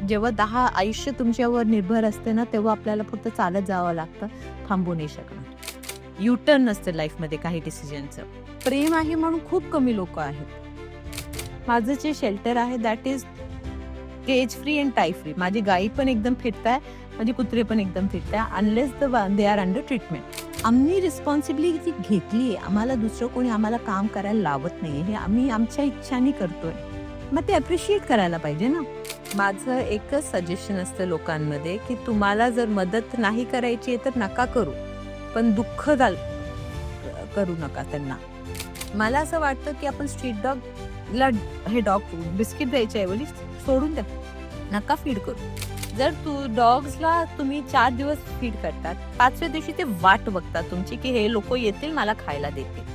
जेव्हा 10 आयुष्य तुमच्यावर निर्भर असते ना, तेव्हा आपल्याला फक्त चालत जावं लागतं, थांबू नाही शकणार. युटर्न नसतं लाईफमध्ये काही डिसिजनचं. प्रेम आहे म्हणून खूप कमी लोक आहेत. माझं जे शेल्टर आहे that is cage free and tie free. माझी गाई पण एकदम फिट आहे, माझे कुत्रे पण एकदम फिट आहे, unless they are under treatment. आम्ही रिस्पॉन्सिबिलिटी घेतली आहे. आम्हाला दुसरं कोणी आम्हाला काम करायला लावत नाही, हे आम्ही आमच्या इच्छाने करतोय. मग ते अप्रिशिएट करायला पाहिजे ना. माझं एकच सजेशन असतं लोकांमध्ये की तुम्हाला जर मदत नाही करायची आहे तर नका करू, पण दुःख करू नका त्यांना. मला असं वाटतं की आपण स्ट्रीट डॉगला हे डॉग बिस्किट द्यायच्या ऐवजी सोडून द्या, नका फीड करू. जर डॉग्सला तुम्ही 4 दिवस फीड करतात, 5व्या दिवशी ते वाट बघतात तुमची की हे लोक येतील मला खायला देतील.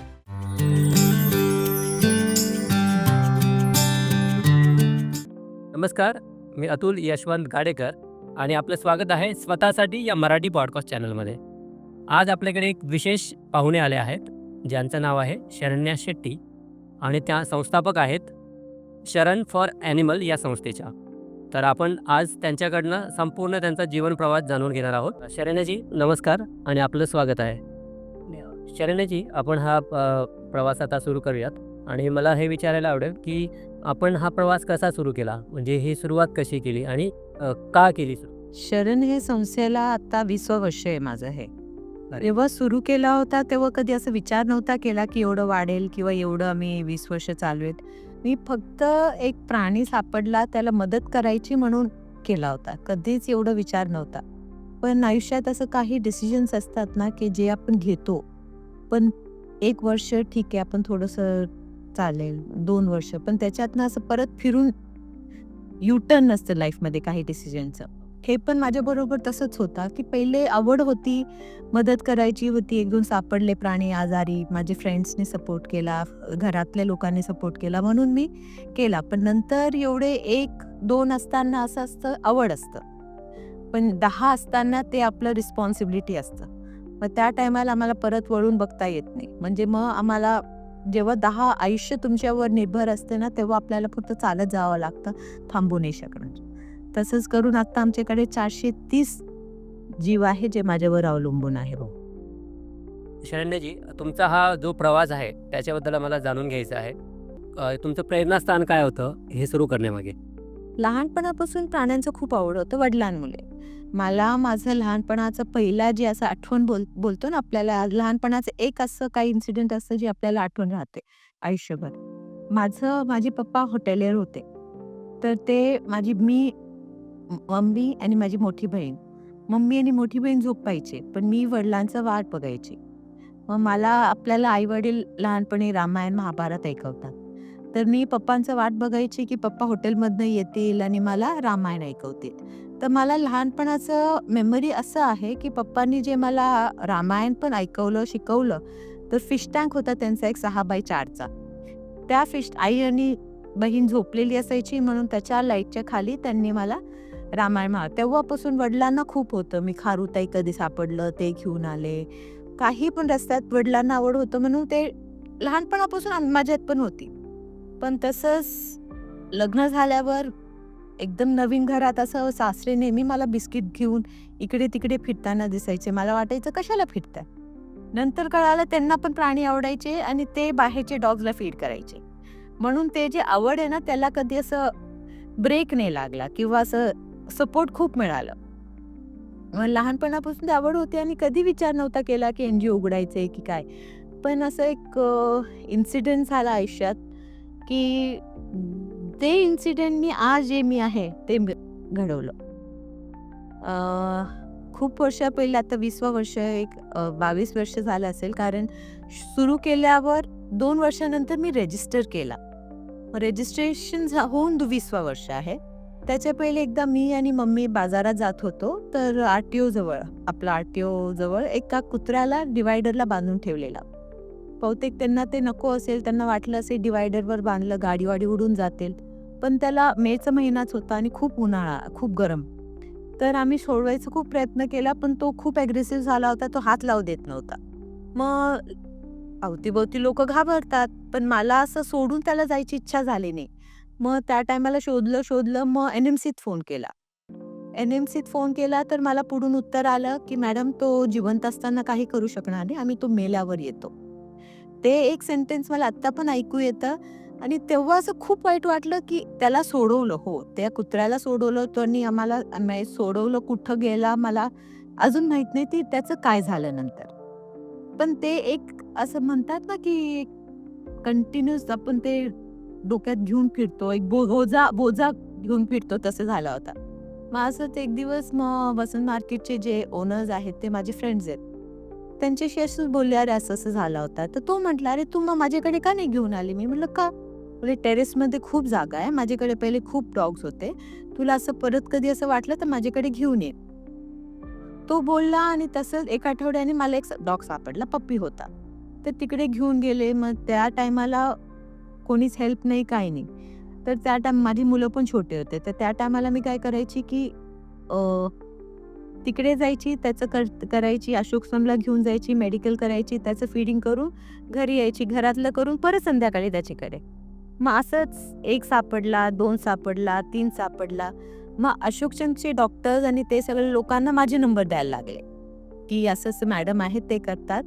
नमस्कार, मी अतुल यशवंत गाडेकर आणि आपलं स्वागत आहे स्वतःसाठी या मराठी पॉडकास्ट चॅनलमध्ये. आज आपल्याकडे एक विशेष पाहुणे आले आहेत, ज्यांचं नाव आहे शरण्या शेट्टी आणि त्या संस्थापक आहेत शरण फॉर ॲनिमल या संस्थेच्या. तर आपण आज त्यांच्याकडनं संपूर्ण त्यांचा जीवन प्रवास जाणून घेणार आहोत. शरण्याजी नमस्कार आणि आपलं स्वागत आहे. शरण्याजी, आपण हा प्रवास आता सुरू करूयात आणि मला हे विचारायला आवडेल की आपण हा प्रवास कसा सुरू केला, म्हणजे ही सुरुवात कशी केली आणि का केली सुरू? शरण हे संस्थेला आता 20वं वर्ष आहे माझं. हे जेव्हा सुरू केला होता तेव्हा कधी असं विचार नव्हता केला की एवढं वाढेल किंवा एवढं आम्ही 20 वर्ष चालू आहेत. मी फक्त एक प्राणी सापडला त्याला मदत करायची म्हणून केला होता, कधीच एवढा विचार नव्हता. पण आयुष्यात असं काही डिसिजन्स असतात ना की जे आपण घेतो, पण 1 वर्ष ठीक आहे आपण थोडंसं चालेल, 2 वर्ष, पण त्याच्यातनं असं परत फिरून युटर्न नसतं लाईफमध्ये काही डिसिजनचं. हे पण माझ्याबरोबर तसंच होता की पहिले आवड होती, मदत करायची होती, 1-2 सापडले प्राणी आजारी, माझे फ्रेंड्सने सपोर्ट केला, घरातल्या लोकांनी सपोर्ट केला म्हणून मी केला. पण नंतर एवढे 1-2 असताना असं असतं, आवड असतं, पण 10 असताना ते आपलं रिस्पॉन्सिबिलिटी असतं. मग त्या टायमाला आम्हाला परत वळून बघता येत नाही. म्हणजे मग आम्हाला जेव्हा 10 आयुष्य तुमच्यावर निर्भर असते ना, तेव्हा आपल्याला फक्त चालत जावं लागतं, थांबू नाही शकणार. तसंच करून आता आमच्याकडे 430 जीव आहे जे माझ्यावर अवलंबून आहे. शरण्याजी, तुमचा हा जो प्रवास आहे त्याच्याबद्दल मला जाणून घ्यायचं आहे. तुमचं प्रेरणास्थान काय होतं हे सुरू करण्यामागे? लहानपणापासून प्राण्यांचं खूप आवड होतं वडिलांमुळे. मला माझं लहानपणाचं पहिला जी असं आठवण बोलतो ना आपल्याला, लहानपणाचं एक असं काही इन्सिडेंट असतं जे आपल्याला आठवण राहते आयुष्यभर. माझे पप्पा हॉटेलियर होते. तर ते मम्मी आणि माझी मोठी बहीण. मम्मी आणि मोठी बहीण झोपायचे, पण मी वडिलांचं वाट बघायची. मग आपल्याला आई-वडील लहानपणी रामायण, महाभारत ऐकवतात. तर मी पप्पांचं वाट बघायची की पप्पा हॉटेलमधनं येतील आणि मला रामायण ऐकवतील. तर मला लहानपणाचं मेमरी असं आहे की पप्पांनी जे मला रामायण पण ऐकवलं, शिकवलं, तर फिश टँक होता त्यांचा एक 6x4चा. त्या आई आणि बहीण झोपलेली असायची म्हणून त्याच्या लाईटच्या खाली त्यांनी मला रामायण तेव्हापासून वडिलांना खूप होतं. मी खारुताई कधी सापडलं ते घेऊन आले. काही पण रस्त्यात वडिलांना आवड होतं म्हणून ते लहानपणापासून माझ्यात पण होती. पण तसंच लग्न झाल्यावर एकदम नवीन घरात असं सासरे नेहमी मला बिस्किट घेऊन इकडे तिकडे फिरताना दिसायचे. मला वाटायचं कशाला फिरताय. नंतर कळालं त्यांना पण प्राणी आवडायचे आणि ते बाहेरचे डॉग्सला फीड करायचे. म्हणून ते जे आवड आहे ना त्याला कधी असं ब्रेक नाही लागला किंवा असं सपोर्ट खूप मिळालं. मग लहानपणापासून आवड होती आणि कधी विचार नव्हता केला की NGO उघडायचे की काय. पण असं एक इन्सिडेंट झाला आयुष्यात की ते इन्सिडेंटनी आज जे मी आहे ते घडवलं. खूप वर्ष पहिले, आता 20वं वर्ष, 22 वर्ष झालं असेल, कारण सुरू केल्यावर 2 वर्षानंतर मी रजिस्टर केला. रजिस्ट्रेशन होऊन 20वं वर्ष आहे. त्याच्या पहिले एकदा मी आणि मम्मी बाजारात जात होतो, तर RTO जवळ एका कुत्र्याला डिवायडरला बांधून ठेवलेला. बहुतेक त्यांना ते नको असेल, त्यांना वाटलं असेल डिवायडरवर बांधलं गाडी उडून जातील. पण त्याला मेचा महिनाच होता आणि खूप उन्हाळा, खूप गरम. तर आम्ही सोडवायचा खूप प्रयत्न केला, पण तो खूप ॲग्रेसिव्ह झाला होता, तो हात लावू देत नव्हता. मग अवतीभोवती लोक घाबरतात, पण मला असं सोडून त्याला जायची इच्छा झाली नाही. मग त्या टायमाला शोधलं, मग NMCत फोन केला. NMCत फोन केला तर मला पुढून उत्तर आलं, की "मॅडम तो जिवंत असताना काही करू शकणार नाही. आम्ही तो मेल्यावर येतो." ते एक सेंटेन्स मला आत्ता पण ऐकू येतं आणि तेव्हा असं खूप वाईट वाटलं, की त्याला सोडवलं. हो, त्या कुत्र्याला सोडवलं. त्यांनी आम्हाला सोडवलं. कुठं गेला मला अजून माहीत नाही, त्याचं काय झालं नंतर. पण ते एक असं म्हणतात ना, की कंटिन्यूअस आपण ते डोक्यात घेऊन फिरतो. एक बोजा बोजा घेऊन फिरतो तसं झाला होता. मग असंच एक दिवस मग वसंत मार्केटचे जे ओनर्स आहेत ते माझे फ्रेंड्स आहेत. त्यांच्याशी असंच बोलले, "अरे असं-असं झाला होता." तर तो म्हटला, "अरे तू मग माझ्याकडे का नाही घेऊन आली?" मी म्हटलं, "का?" बोलले, "टेरेसमध्ये खूप जागा आहे. माझ्याकडे पहिले खूप डॉग्स होते. तुला असं परत कधी असं वाटलं तर माझ्याकडे घेऊन ये." तो बोलला आणि तसंच 1 आठवड्याने मला एक डॉग सापडला, पप्पी होता. तर तिकडे घेऊन गेले. मग त्या टायमाला कोणीच हेल्प नाही, काही नाही. तर त्या माझी मुलं पण छोटे होते. तर त्या टायमाला मी काय करायची, की अ, तिकडे जायची, त्याचं करायची, अशोकसनला घेऊन जायची, मेडिकल करायची, त्याचं फीडिंग करून घरी यायची, घरातलं करून परत संध्याकाळी त्याच्याकडे. मग असंच 1 सापडला, 2 सापडला, 3 सापडला. मग अशोकचंदचे डॉक्टर्स आणि ते सगळे लोकांना माझे नंबर द्यायला लागले, की असं-असं मॅडम आहेत, ते करतात.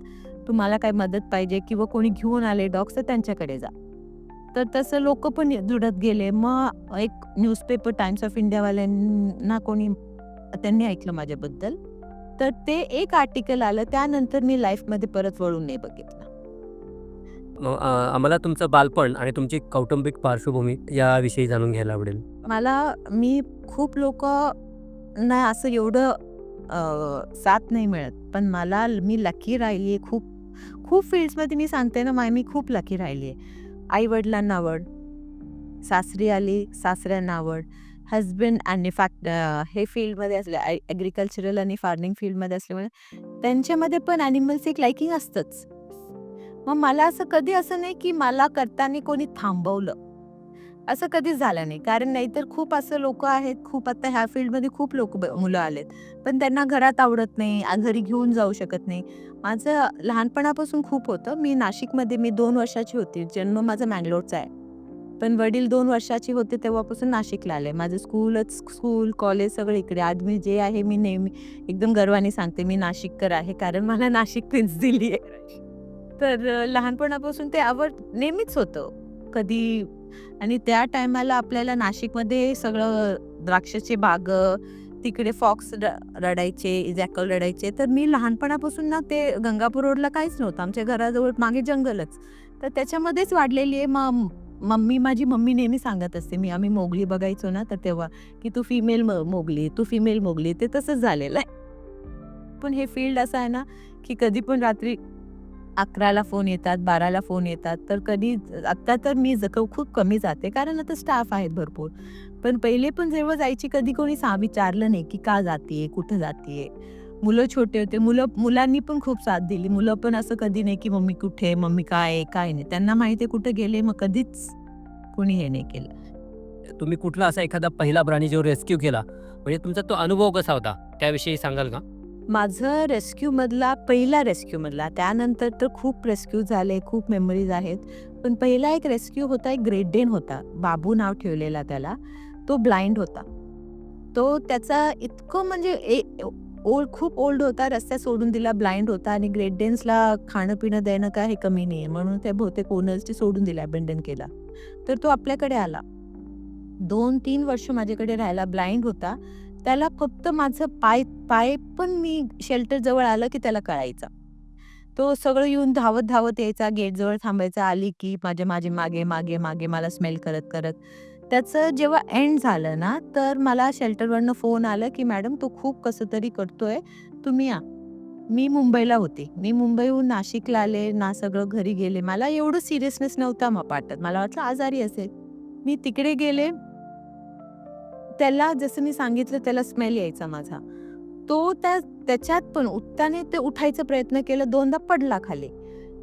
तुम्हाला काही मदत पाहिजे किंवा कोणी घेऊन आले डॉग्स तर त्यांच्याकडे जा. तर तसं लोकं पण जुळत गेले. मग एक न्यूजपेपर टाइम्स ऑफ इंडियावाल्यांना त्यांनी ऐकलं माझ्याबद्दल. तर ते एक आर्टिकल आलं. त्यानंतर मी लाईफमध्ये परत वळून नाही बघितलं. मग आम्हाला तुमचं बालपण आणि तुमची कौटुंबिक पार्श्वभूमी याविषयी जाणून घ्यायला आवडेल. मी खूप ना असं एवढं साथ नाही मिळत. पण मी लकी राहिली आहे खूप. खूप फील्ड्समध्ये मी सांगते ना, मी खूप लकी राहिली आहे. आई-वडिलांना आवड, सासरी आली, सासऱ्यांना आवड, हसबंड आणि हे फील्डमध्ये असले ॲग्रीकल्चरल आणि फार्मिंग फील्डमध्ये असल्यामुळे त्यांच्यामध्ये पण ॲनिमल्स एक लाइकिंग असतंच. मग मला असं कधी असं नाही, की मला करताना कोणी थांबवलं. असं कधीच झालं नाही. कारण नाहीतर खूप असं लोकं आहेत, खूप आता ह्या फील्डमध्ये खूप मुलं आलेत. पण त्यांना घरात आवडत नाही, घरी घेऊन जाऊ शकत नाही. माझं लहानपणापासून खूप होतं. मी 2 वर्षाची होती. जन्म माझा मंगलोरचा आहे. पण वडील 2 वर्षाचे होते तेव्हापासून नाशिकला आले. माझं स्कूल, कॉलेज सगळं इकडे. आज मी जे आहे मी नेहमी एकदम गर्वाने सांगते मी नाशिककर आहे. कारण मला नाशिक प्रिन्स दिली आहे. तर लहानपणापासून ते आवड नेहमीच होतं. कधी आणि त्या टायमाला आपल्याला नाशिकमध्ये सगळं द्राक्षाचे बागं, तिकडे फॉक्स रडायचे, जॅकल रडायचे. तर मी लहानपणापासून ना ते गंगापूर रोडला काहीच नव्हतं. आमच्या घराजवळ मागे जंगलच. तर त्याच्यामध्येच वाढलेली आहे. माझी मम्मी नेहमी सांगत असते, आम्ही मोगली बघायचो ना, तर तेव्हा, की "तू फिमेल मोगली, तू फिमेल मोगली." ते तसंच झालेलं आहे. पण हे फील्ड असं आहे ना, की कधी पण रात्री 11ला फोन येतात, 12ला फोन येतात. तर कधी आत्ता तर मी खूप कमी जाते, कारण आता स्टाफ आहेत भरपूर. पण पहिले पण जेव्हा जायची कधी कोणी विचारलं नाही, की का जातीये, कुठे जातीये? मुलं छोटे होते. मुलांनी पण खूप साथ दिली. मुलं पण असं कधी नाही, की मम्मी कुठे आहे? मम्मी काय आहे? काय नाही. त्यांना माहिती आहे कुठे गेले, मग कधीच कोणी हे नाही केलं. तुम्ही कुठला असा एखादा पहिला प्राणी जो रेस्क्यू केला, म्हणजे तुमचा तो अनुभव कसा होता? त्याविषयी सांगाल का? माझं पहिला रेस्क्यूमधला, त्यानंतर तर खूप रेस्क्यू झाले, खूप मेमरीज आहेत. पण पहिला एक रेस्क्यू होता, एक ग्रेट डेन होता. बाबू नाव ठेवलेला त्याला. तो ब्लाइंड होता. तो त्याचा इतकं म्हणजे खूप ओल्ड होता, रस्त्यात सोडून दिला, ब्लाइंड होता आणि ग्रेट डेन्सला खाणं-पिणं देणं काय हे कमी नाहीये. म्हणून ते बहुतेक ओनर्सनी सोडून दिला, अबंडन केला. तर तो आपल्याकडे आला. 2-3 वर्ष माझ्याकडे राहायला, ब्लाइंड होता. त्याला फक्त माझं पाय पाय पण मी शेल्टर जवळ आलं की त्याला कळायचा. तो सगळं येऊन धावत-धावत यायचा, गेटजवळ थांबायचा, आली की माझ्या माझ्या मागे, मागे, मागे मला स्मेल करत-करत. त्याचं जेव्हा एंड झालं ना, तर मला शेल्टरवरनं फोन आला की "मॅडम तो खूप कसं तरी करतोय, तुम्ही या." मी मुंबईला होते. मी मुंबईहून नाशिकला आले, ना सगळं घरी गेले. मला एवढं सिरियसनेस नव्हता मग वाटत. मला वाटलं आजारी असेल. मी तिकडे गेले त्याला जसं मी सांगितलं त्याला स्मेल यायचा माझा. तो त्याच्यात पण उठताना ते उठायचा प्रयत्न केला, 2दा पडला खाली.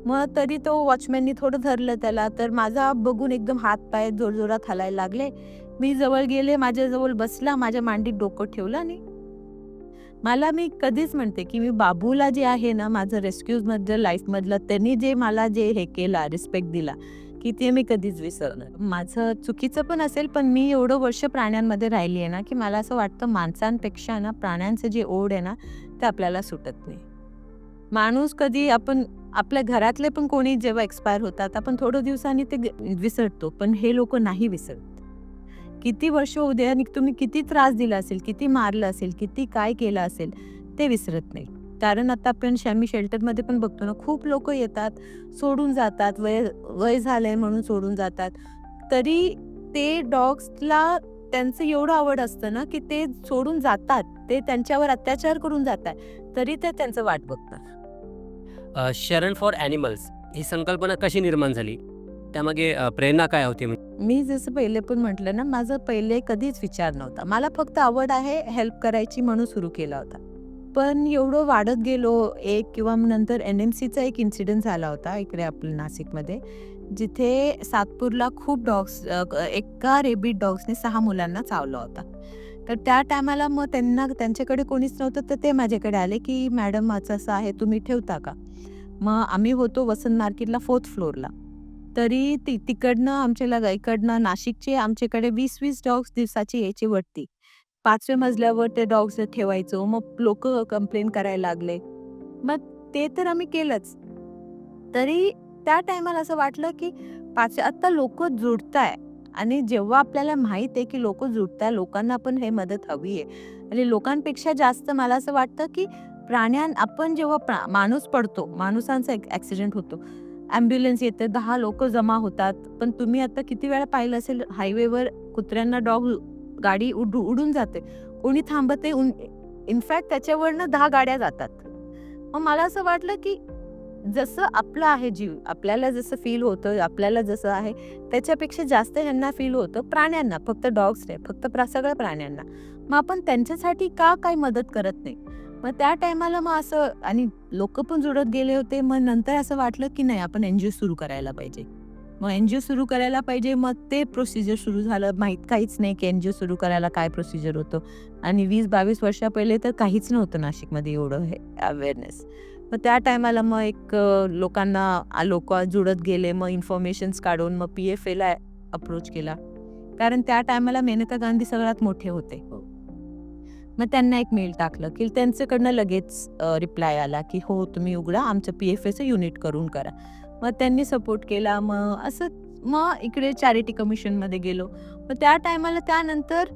मग तरी तो वॉचमननी थोडं धरलं त्याला, तर माझा बघून एकदम हात-पाय जोरजोरात हलायला लागले. मी जवळ गेले, माझ्याजवळ बसला, माझ्या मांडीत डोकं ठेवलं आणि मी कधीच म्हणते, की मी बाबूला जे आहे ना, माझं रेस्क्यूमधलं लाईफमधलं त्यांनी जे मला हे केला, रिस्पेक्ट दिला, की ते मी कधीच विसरणार. माझं चुकीचं पण असेल, पण मी एवढं वर्ष प्राण्यांमध्ये राहिली आहे ना, की मला असं वाटतं माणसांपेक्षा ना प्राण्यांचं जे ओढ आहे ना, ते आपल्याला सुटत नाही. माणूस कधी आपण आपल्या घरातले पण कोणी जेव्हा एक्सपायर होतात, आपण थोड्या दिवसांनी ते विसरतो, पण हे लोकं नाही विसरत. किती वर्ष होऊ दे आणि तुम्ही किती त्रास दिला असेल, किती मारलं असेल, किती काय केलं असेल, ते विसरत नाही. कारण आता आपण आम्ही शेल्टरमध्ये पण बघतो ना, खूप लोकं येतात, सोडून जातात, वय वय झालंय म्हणून सोडून जातात. तरी ते डॉग्सला त्यांचं एवढं आवड असतं ना, की ते सोडून जातात. ते त्यांच्यावर अत्याचार करून जातात, तरी ते त्यांचं वाट बघतात. शरण फॉर ॲनिमल्स ही संकल्पना कशी निर्माण झाली? त्यामागे प्रेरणा काय होती? मी जसं पहिले पण म्हटलं ना, माझं पहिले कधीच विचार नव्हता. मला फक्त आवड आहे हेल्प करायची म्हणून सुरू केला होता. पण एवढं वाढत गेलो एक किंवा मग नंतर NMCचा एक इन्सिडेंट झाला होता इकडे आपल्या नाशिकमध्ये. जिथे सातपूरला खूप एका रेबीड डॉग्सने 6 मुलांना चावला होता. तर त्या टायमाला मग त्यांच्याकडे कोणीच नव्हतं, तर ते माझ्याकडे आले, की "मॅडम असं-असं आहे, तुम्ही ठेवता का?" मग आम्ही होतो वसंत मार्केटला 4th फ्लोअरला. तरी तिकडनं इकडनं नाशिकचे आमच्याकडे 20-20 डॉग्स दिवसाची यायची वरती. 5व्या मजल्यावर ते डॉग्स ठेवायचो. मग लोकं कंप्लेन करायला लागले. मग ते तर आम्ही केलंच. तरी त्या टायमाला असं वाटलं, की आता लोकं जुडताय आणि जेव्हा आपल्याला माहीत आहे, की लोकं जुडताय, लोकांना पण हे मदत हवी आहे आणि लोकांपेक्षा जास्त मला असं वाटतं, की आपण जेव्हा माणूस पडतो, माणसांचा एक ॲक्सिडेंट होतो. ॲम्ब्युलन्स येते, 10 लोकं जमा होतात. पण तुम्ही आता किती वेळा पाहिलं असेल हायवेवर कुत्र्यांना गाडी उडून जाते. कोणी थांबत आहे. इनफॅक्ट त्याच्यावरनं 10 गाड्या जातात. मग मला असं वाटलं, की जसं आपलं आहे जीव, आपल्याला जसं फील होतं, आपल्याला जसं आहे, त्याच्यापेक्षा जास्त ह्यांना फील होतं प्राण्यांना. फक्त डॉग्स नाही, फक्त सगळ्या प्राण्यांना. मग आपण त्यांच्यासाठी का काही मदत करत नाही? मग त्या टायमाला मग असं आणि लोकं पण जुळत गेले होते. मग नंतर असं वाटलं, की नाही आपण NGO सुरू करायला पाहिजे. मग NGO सुरू करायला पाहिजे. मग ते प्रोसिजर सुरू झालं. माहीत काहीच नाही, की NGO सुरू करायला काय प्रोसिजर होतं आणि 20-22 वर्षा पहिले तर काहीच नव्हतं नाशिकमध्ये एवढं हे अवेअरनेस. मग त्या टायमाला मग लोकं जुळत गेले. मग इन्फॉर्मेशन्स काढून मग PFAला अप्रोच केला. कारण त्या टायमाला मेनका गांधी सगळ्यात मोठे होते. मग त्यांना एक मेल टाकलं, की त्यांच्याकडनं लगेच रिप्लाय आला, की "हो, तुम्ही उघडा, आमचं PFAचं युनिट करून करा." मग त्यांनी सपोर्ट केला. मग इकडे चॅरिटी कमिशनमध्ये गेलो. मग त्या टायमाला त्यानंतर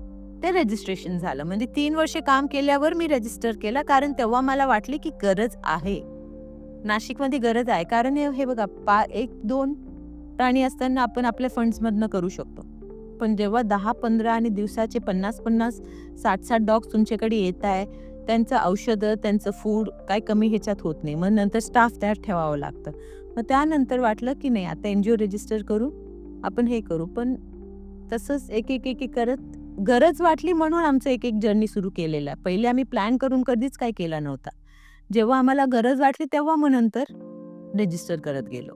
ते रजिस्ट्रेशन झालं. म्हणजे 3 वर्षे काम केल्यावर मी रजिस्टर केला. कारण तेव्हा मला वाटले, की गरज आहे. नाशिकमध्ये गरज आहे. कारण हे बघा 1-2 प्राणी असताना आपण आपल्या फंड्समधनं करू शकतो. पण जेव्हा 10-15 आणि दिवसाचे 50-50, 60-60 डॉग्स तुमच्याकडे येत आहे, त्यांचं औषधं, त्यांचं फूड काही कमी ह्याच्यात होत नाही. मग नंतर स्टाफ त्यात ठेवावं लागतं. मग त्यानंतर वाटलं, की नाही आता NGO रजिस्टर करू, आपण हे करू. पण तसंच एक करत गरज वाटली म्हणून आमचं एक जर्नी सुरू केलेलं आहे. पहिले आम्ही प्लॅन करून कधीच काही केला नव्हता. जेव्हा आम्हाला गरज वाटली तेव्हा मग नंतर रजिस्टर करत गेलो.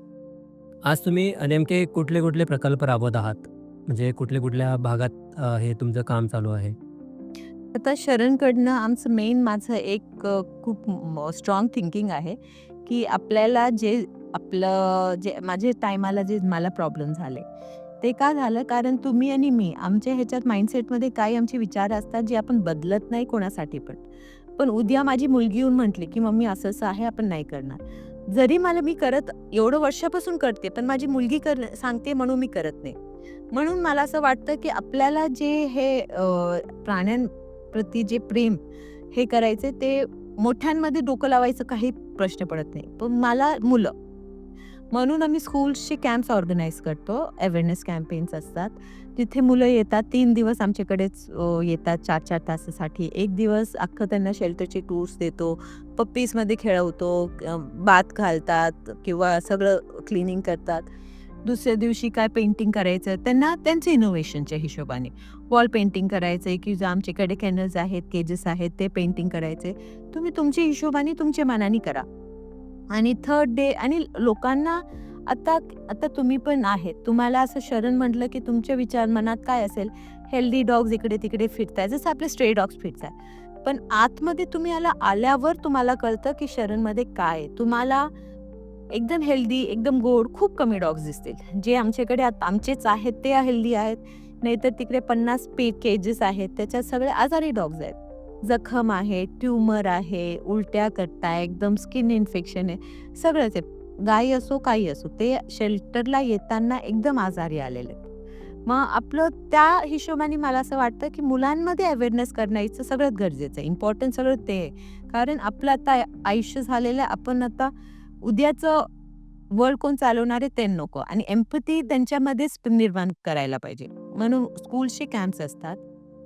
आज तुम्ही नेमके कुठले प्रकल्प राबवत आहात? म्हणजे कुठल्या भागात हे तुमचं काम चालू आहे? आता शरणकडनं माझं एक खूप स्ट्रॉंग थिंकिंग आहे, की आपल्याला माझे टायमाला जे मला प्रॉब्लेम झाले, ते का झालं? कारण तुम्ही आणि मी आमच्या ह्याच्यात माइंडसेटमध्ये काही आमचे विचार असतात, जे आपण बदलत नाही कोणासाठी पण. पण उद्या माझी मुलगी येऊन म्हटली, की "मम्मी असं-असं आहे, आपण नाही करणार." जरी मी करत एवढं वर्षापासून करते, पण माझी मुलगी सांगते म्हणून मी करत नाही. म्हणून मला असं वाटतं, की आपल्याला जे हे प्राण्यांप्रती जे प्रेम हे करायचे ते मोठ्यांमध्ये डोकं लावायचं काही प्रश्न पडत नाही. पण मला मुलं म्हणून आम्ही स्कूल्सचे कॅम्प्स ऑर्गनाइज करतो. अवेअरनेस कॅम्पेन्स असतात. तिथे मुलं येतात. 3 दिवस आमच्याकडेच येतात 4-4 तासासाठी. 1 दिवस अख्खं त्यांना शेल्टरचे टूर्स देतो. पप्पीजमध्ये खेळवतो. बाथ घालतात किंवा सगळं क्लिनिंग करतात. दुसऱ्या दिवशी काय पेंटिंग करायचं त्यांना त्यांच्या इनोव्हेशनच्या हिशोबाने. वॉल पेंटिंग करायचंय की जे आमच्याकडे कॅनल्स आहेत, केजेस आहेत ते पेंटिंग करायचे. तुम्ही तुमच्या हिशोबाने तुमच्या मनाने करा. आणि 3rd डे आणि लोकांना आता आता तुम्ही पण आहेत. तुम्हाला असं शरण म्हटलं, की तुमच्या मनात काय असेल, हेल्दी डॉग्स इकडे-तिकडे फिरताय, जसं आपले स्ट्रे डॉग्स फिरताय. पण आतमध्ये तुम्ही आल्यावर तुम्हाला कळतं, की शरणमध्ये काय आहे. तुम्हाला एकदम हेल्दी, एकदम गोड, खूप कमी डॉग्स दिसतील. जे आमच्याकडे आता आमचेच आहेत ते हेल्दी आहेत. नाहीतर तिकडे 50 केजेस आहेत. त्याच्यात सगळे आजारी डॉग्स आहेत. जखम आहे, ट्यूमर आहे, उलट्या करताय, एकदम स्किन इन्फेक्शन आहे, सगळंच आहे. गाई असो, काही असो, ते शेल्टरला येताना एकदम आजारी आलेले आहेत. मग आपलं त्या हिशोबाने मला असं वाटतं, की मुलांमध्ये अवेअरनेस करण्याचं सगळ्यात गरजेचं आहे. इम्पॉर्टंट सगळं ते आहे. कारण आपलं आता आयुष्य झालेलं आहे. आपण आता उद्याचं वर्ल्ड कोण चालवणार आहे ते नको आणि एम्पॅथी त्यांच्यामध्येच निर्माण करायला पाहिजे. म्हणून स्कूल्सचे कॅम्प्स असतात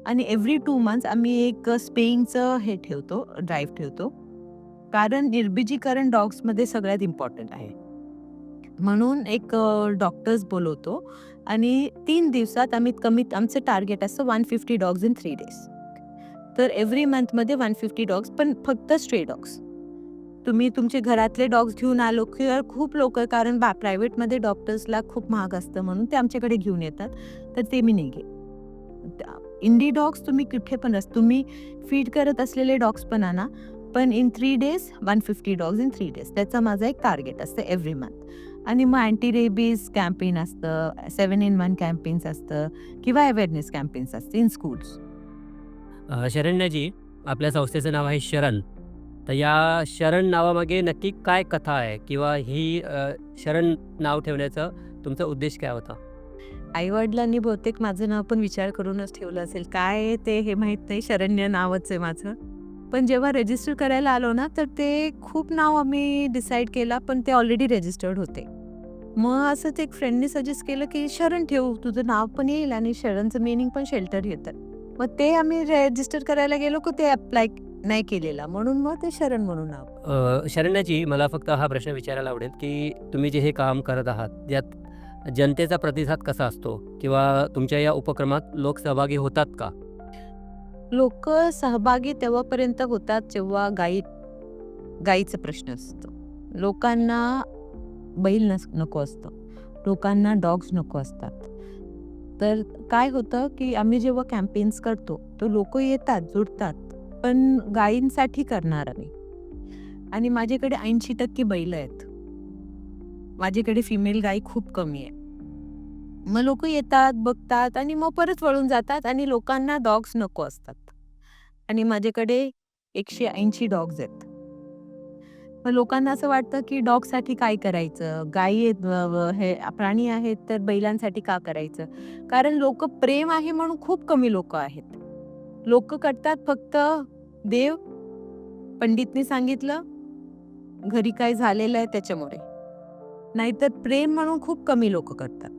आणि एव्हरी 2 मंथ्स आम्ही एक स्पेइंगचं हे ठेवतो, ड्राईव्ह ठेवतो. कारण निर्बीजीकरण डॉग्समध्ये सगळ्यात इम्पॉर्टंट आहे. म्हणून एक डॉक्टर्स बोलवतो आणि 3 दिवसात कमीत आमचं टार्गेट असतं 150 डॉग्स इन 3 डेज. तर एव्हरी मंथमध्ये 150 डॉग्स, पण फक्त स्ट्रे डॉग्स. तुम्ही तुमचे घरातले डॉग्स घेऊन आलो किंवा खूप लोकं, कारण प्रायव्हेटमध्ये डॉक्टर्सला खूप महाग असतं म्हणून ते आमच्याकडे घेऊन येतात, तर ते मी नाही घेत. इंडी डॉग्स तुम्ही कुठे पण तुम्ही फीड करत असलेले डॉग्स पण आणा, पण in 3 days 150 dogs in 3 days. त्याचं माझं एक टार्गेट असतं एव्हरी मंथ. आणि मग अँटी रेबीज कॅम्पेन असतं, 7 in 1 कॅम्पेन्स असतं किंवा अवेअरनेस कॅम्पेन्स असते इन स्कूल्स. शरण्याजी, आपल्या संस्थेचं नाव आहे शरण. तर या शरण नावामागे नक्की काय कथा आहे किंवा ही शरण नाव ठेवण्याचा तुमचा उद्देश काय होता? आई-वडिलांनी बहुतेक माझं नाव पण विचार करूनच ठेवलं असेल. काय आहे ते हे माहीत नाही, शरण्य नावच आहे माझं. पण जेव्हा रजिस्टर करायला आलो ना, तर ते खूप नाव आम्ही डिसाईड केला, पण ते ऑलरेडी रजिस्टर्ड होते. मग असंच एक फ्रेंडनी सजेस्ट केलं, की शरण ठेवू, तुझं नाव पण येईल आणि शरणचं मीनिंग पण शेल्टर येतं. मग ते आम्ही रजिस्टर करायला गेलो, की ते अप्लाय नाही केलेला, म्हणून मग ते शरण म्हणून नाव. शरण्याजी, मला फक्त हा प्रश्न विचारायला आवडेल, की तुम्ही जे हे काम करत आहात, यात जनतेचा प्रतिसाद कसा असतो किंवा तुमच्या या उपक्रमात लोक सहभागी होतात का? लोकं सहभागी तेव्हापर्यंत होतात, जेव्हा गायीचा प्रश्न असतो. लोकांना बैल नको असतं. लोकांना डॉग्स नको असतात. तर काय होतं, की आम्ही जेव्हा कॅम्पेन्स करतो, तर लोकं येतात, जुडतात, पण गायींसाठी करणार नाही. आणि माझ्याकडे 80% बैल आहेत. माझ्याकडे फिमेल गाई खूप कमी आहे. मग लोकं येतात, बघतात आणि मग परत वळून जातात आणि लोकांना डॉग्स नको असतात. आणि माझ्याकडे 180 डॉग्स आहेत. मग लोकांना असं वाटतं, की डॉगसाठी काय करायचं? गायी आहेत, हे प्राणी आहेत, तर बैलांसाठी का करायचं? कारण लोकं प्रेम आहे म्हणून खूप कमी लोकं आहेत. लोकं करतात फक्त देव, पंडितने सांगितलं, घरी काय झालेलं आहे त्याच्यामुळे. नाहीतर प्रेम म्हणून खूप कमी लोकं करतात.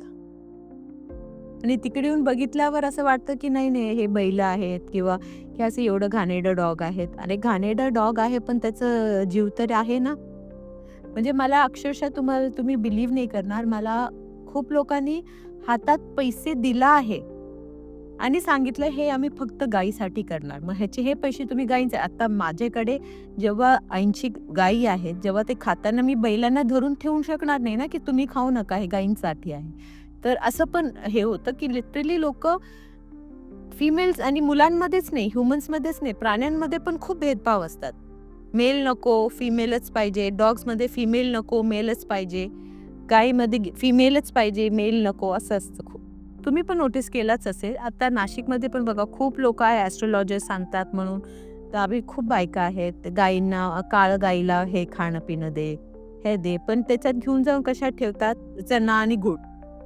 आणि तिकडे येऊन बघितल्यावर असं वाटतं, की नाही, हे बैलं आहेत किंवा हे असं एवढं घाणेरडं डॉग आहेत. अरे घाणेरडं डॉग आहे, पण त्याचं जीव तर आहे ना. म्हणजे मला अक्षरशः तुम्ही बिलीव्ह नाही करणार. मला खूप लोकांनी हातात पैसे दिला आहे आणि सांगितलं, हे आम्ही फक्त गायीसाठी करणार. मग ह्याचे हे पैसे तुम्ही गायींचे, आता माझ्याकडे जेव्हा 80 गायी आहेत, जेव्हा ते खाताना मी बैलांना धरून ठेवू शकणार नाही ना, की तुम्ही खाऊ नका, हे गायींसाठी आहे. तर असं पण हे होतं, की लिटरली लोकं फिमेल्स आणि मुलांमध्येच नाही, ह्युमन्समध्येच नाही, प्राण्यांमध्ये पण खूप भेदभाव असतात. मेल नको, फिमेलच पाहिजे. डॉग्समध्ये फिमेल नको, मेलच पाहिजे. गायीमध्ये फिमेलच पाहिजे, मेल नको, असं असतं खूप. तुम्ही पण नोटीस केलाच असेल. आता नाशिकमध्ये पण बघा, खूप लोकं आहे ॲस्ट्रोलॉजर्स सांगतात म्हणून. तर आम्ही खूप बायका आहेत, गायींना काळं गाईला हे खाणं-पिणं दे, हे दे. पण त्याच्यात घेऊन जाऊन कशात ठेवतात? चणा आणि गूळ.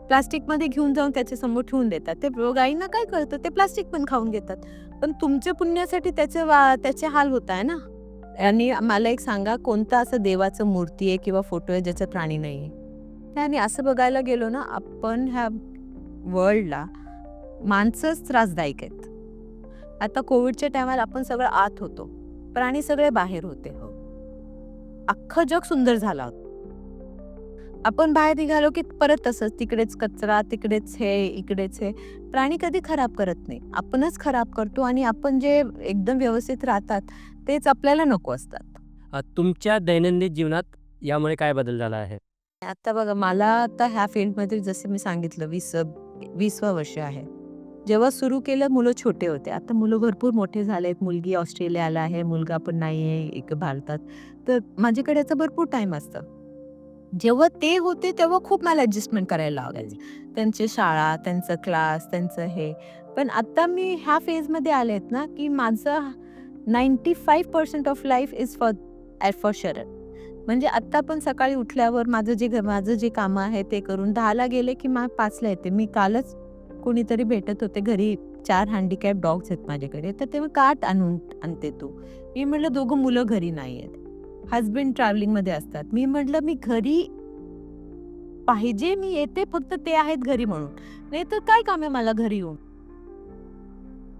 प्लास्टिकमध्ये घेऊन जाऊन त्याच्यासमोर ठेवून देतात. ते गायींना काय कळतं? ते प्लास्टिक पण खाऊन घेतात. पण तुमच्या पुण्यासाठी त्याचे हाल होत आहे ना. आणि मला एक सांगा, कोणतं असं देवाचं मूर्ती आहे किंवा फोटो आहे ज्याच्यात प्राणी नाहीये? आणि असं बघायला गेलो ना, आपण ह्या वर्ल्डला माणसंच त्रासदायक आहेत. आता कोविडच्या टायमाला आपण सगळं आत होतो. प्राणी सगळे बाहेर होते. अख्खं जग सुंदर झालं होतं. आपण बाहेर निघालो की परत तसंच, तिकडेच कचरा, तिकडेच हे, इकडेच हे. प्राणी कधी खराब करत नाही. आपणच खराब करतो आणि आपण जे एकदम व्यवस्थित राहतात, तेच आपल्याला नको असतात. तुमच्या दैनंदिन जीवनात यामुळे काय बदल झाला आहे? आता बघा, मला आता ह्या फील्डमध्ये जसं मी सांगितलं 20वा वर्ष आहे. जेव्हा सुरू केलं मुलं छोटे होते. आता मुलं भरपूर मोठे झालेत. मुलगी ऑस्ट्रेलियाला आहे, मुलगा पण नाही आहे भारतात. तर माझ्याकडे याचा भरपूर टाईम असतं. जेव्हा ते होते तेव्हा खूप मला ॲडजस्टमेंट करायला लागायचं. त्यांची शाळा, त्यांचं क्लास, त्यांचं हे. पण आता मी ह्या फेजमध्ये आलेत ना, की माझं 95% ऑफ लाईफ इज फॉर शरण. म्हणजे आता पण सकाळी उठल्यावर माझं जे कामं आहे ते करून 10:00ला गेले, की 5:00ला येते. मी कालच कोणीतरी भेटत होते घरी 4 हँडिकॅप डॉग्स आहेत माझ्याकडे. तर ते मी काट आणते तू. मी म्हटलं दोघं मुलं घरी नाहीयेत. हसबंड ट्रॅव्हलिंगमध्ये असतात. मी म्हटलं मी घरी पाहिजे, मी येते फक्त ते आहेत घरी म्हणून. नाहीतर काय काम आहे मला घरी येऊन?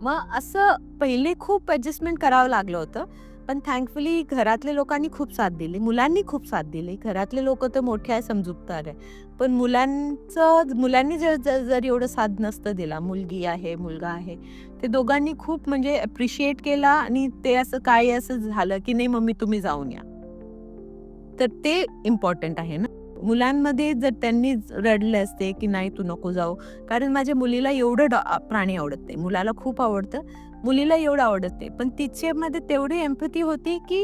मग असं पहिले खूप ॲडजस्टमेंट करावं लागलं होतं. पण थँकफुली घरातल्या लोकांनी खूप साथ दिली. मुलांनी खूप साथ दिली. घरातले लोकं तर मोठे आहे, समजूतदार आहे. पण मुलांनी जर एवढं साथ नसतं दिला, मुलगी आहे, मुलगा आहे, ते दोघांनी खूप म्हणजे ॲप्रिशिएट केला आणि ते असं काही असं झालं, की "नाही मम्मी तुम्ही जाऊन या." तर ते इम्पॉर्टंट आहे ना. मुलांमध्ये जर त्यांनी रडले असते, की "नाही तू नको जाऊ." कारण माझ्या मुलीला एवढं प्राणी आवडत नाही. मुलाला खूप आवडतं, मुलीला एवढं आवडत नाही. पण तिच्यामध्ये तेवढी एम्पॅथी होती, की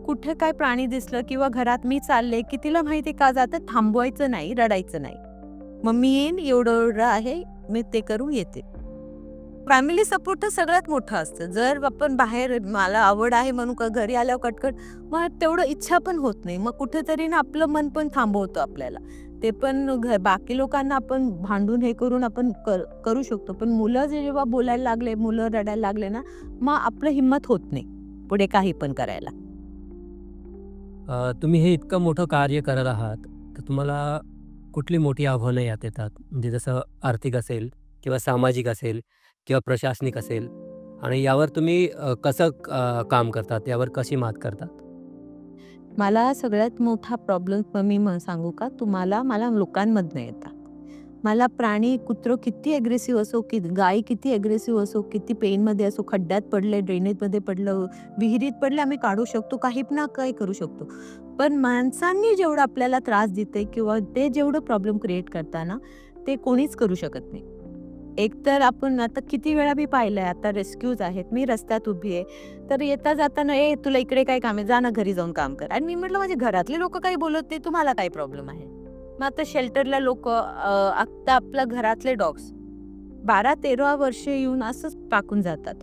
कुठे काय प्राणी दिसलं किंवा घरात मी चालले, की तिला माहिती आहे का जातं थांबवायचं नाही, रडायचं नाही. "मम्मी येईन, एवढं-एवढं आहे, मी ते करून येते." फॅमिली सपोर्ट तर सगळ्यात मोठं असतं. जर आपण बाहेर मला आवड आहे म्हणून घरी आल्यावर कटकट, मग तेवढं इच्छा पण होत नाही. मग कुठेतरी ना आपलं मन पण थांबवतं आपल्याला. ते पण बाकी लोकांना आपण भांडून हे करून आपण करू शकतो. पण मुलं जेव्हा बोलायला लागले, मुलं रडायला लागले ना, मग आपलं हिंमत होत नाही पुढे काही पण करायला. तुम्ही हे इतकं मोठं कार्य करत आहात, तर तुम्हाला कुठली मोठी आव्हानं यात येतात? म्हणजे जसं आर्थिक असेल किंवा सामाजिक असेल किंवा प्रशासनिक असेल आणि यावर तुम्ही कसं काम करतात? यावर कशी मात करतात? मला सगळ्यात मोठा प्रॉब्लेम मी सांगू का तुम्हाला? मला लोकांमधनं येतात. मला प्राणी, कुत्रं किती अग्रेसिव्ह असो, की गाय किती अग्रेसिव्ह असो, किती पेनमध्ये असो, खड्ड्यात पडले, ड्रेनेजमध्ये पडलं, विहिरीत पडले, आम्ही काढू शकतो, काही ना काही करू शकतो. पण माणसांनी जेवढा आपल्याला त्रास देते किंवा ते जेवढं प्रॉब्लेम क्रिएट करतात ते कोणीच करू शकत नाही. एकतर आपण आता किती वेळा मी पाहिलंय, आता रेस्क्यूज आहेत, मी रस्त्यात उभी आहे, तर येता जाताना, "ए तुला इकडे काय काम आहे? जा ना घरी जाऊन काम कर." आणि मी म्हटलं, "माझे घरातले लोकं काही बोलत नाही, तुम्हाला काय प्रॉब्लेम आहे?" मग आता शेल्टरला लोकं आता आपल्या घरातले डॉग्स 12-13 वर्षे येऊन असंच टाकून जातात.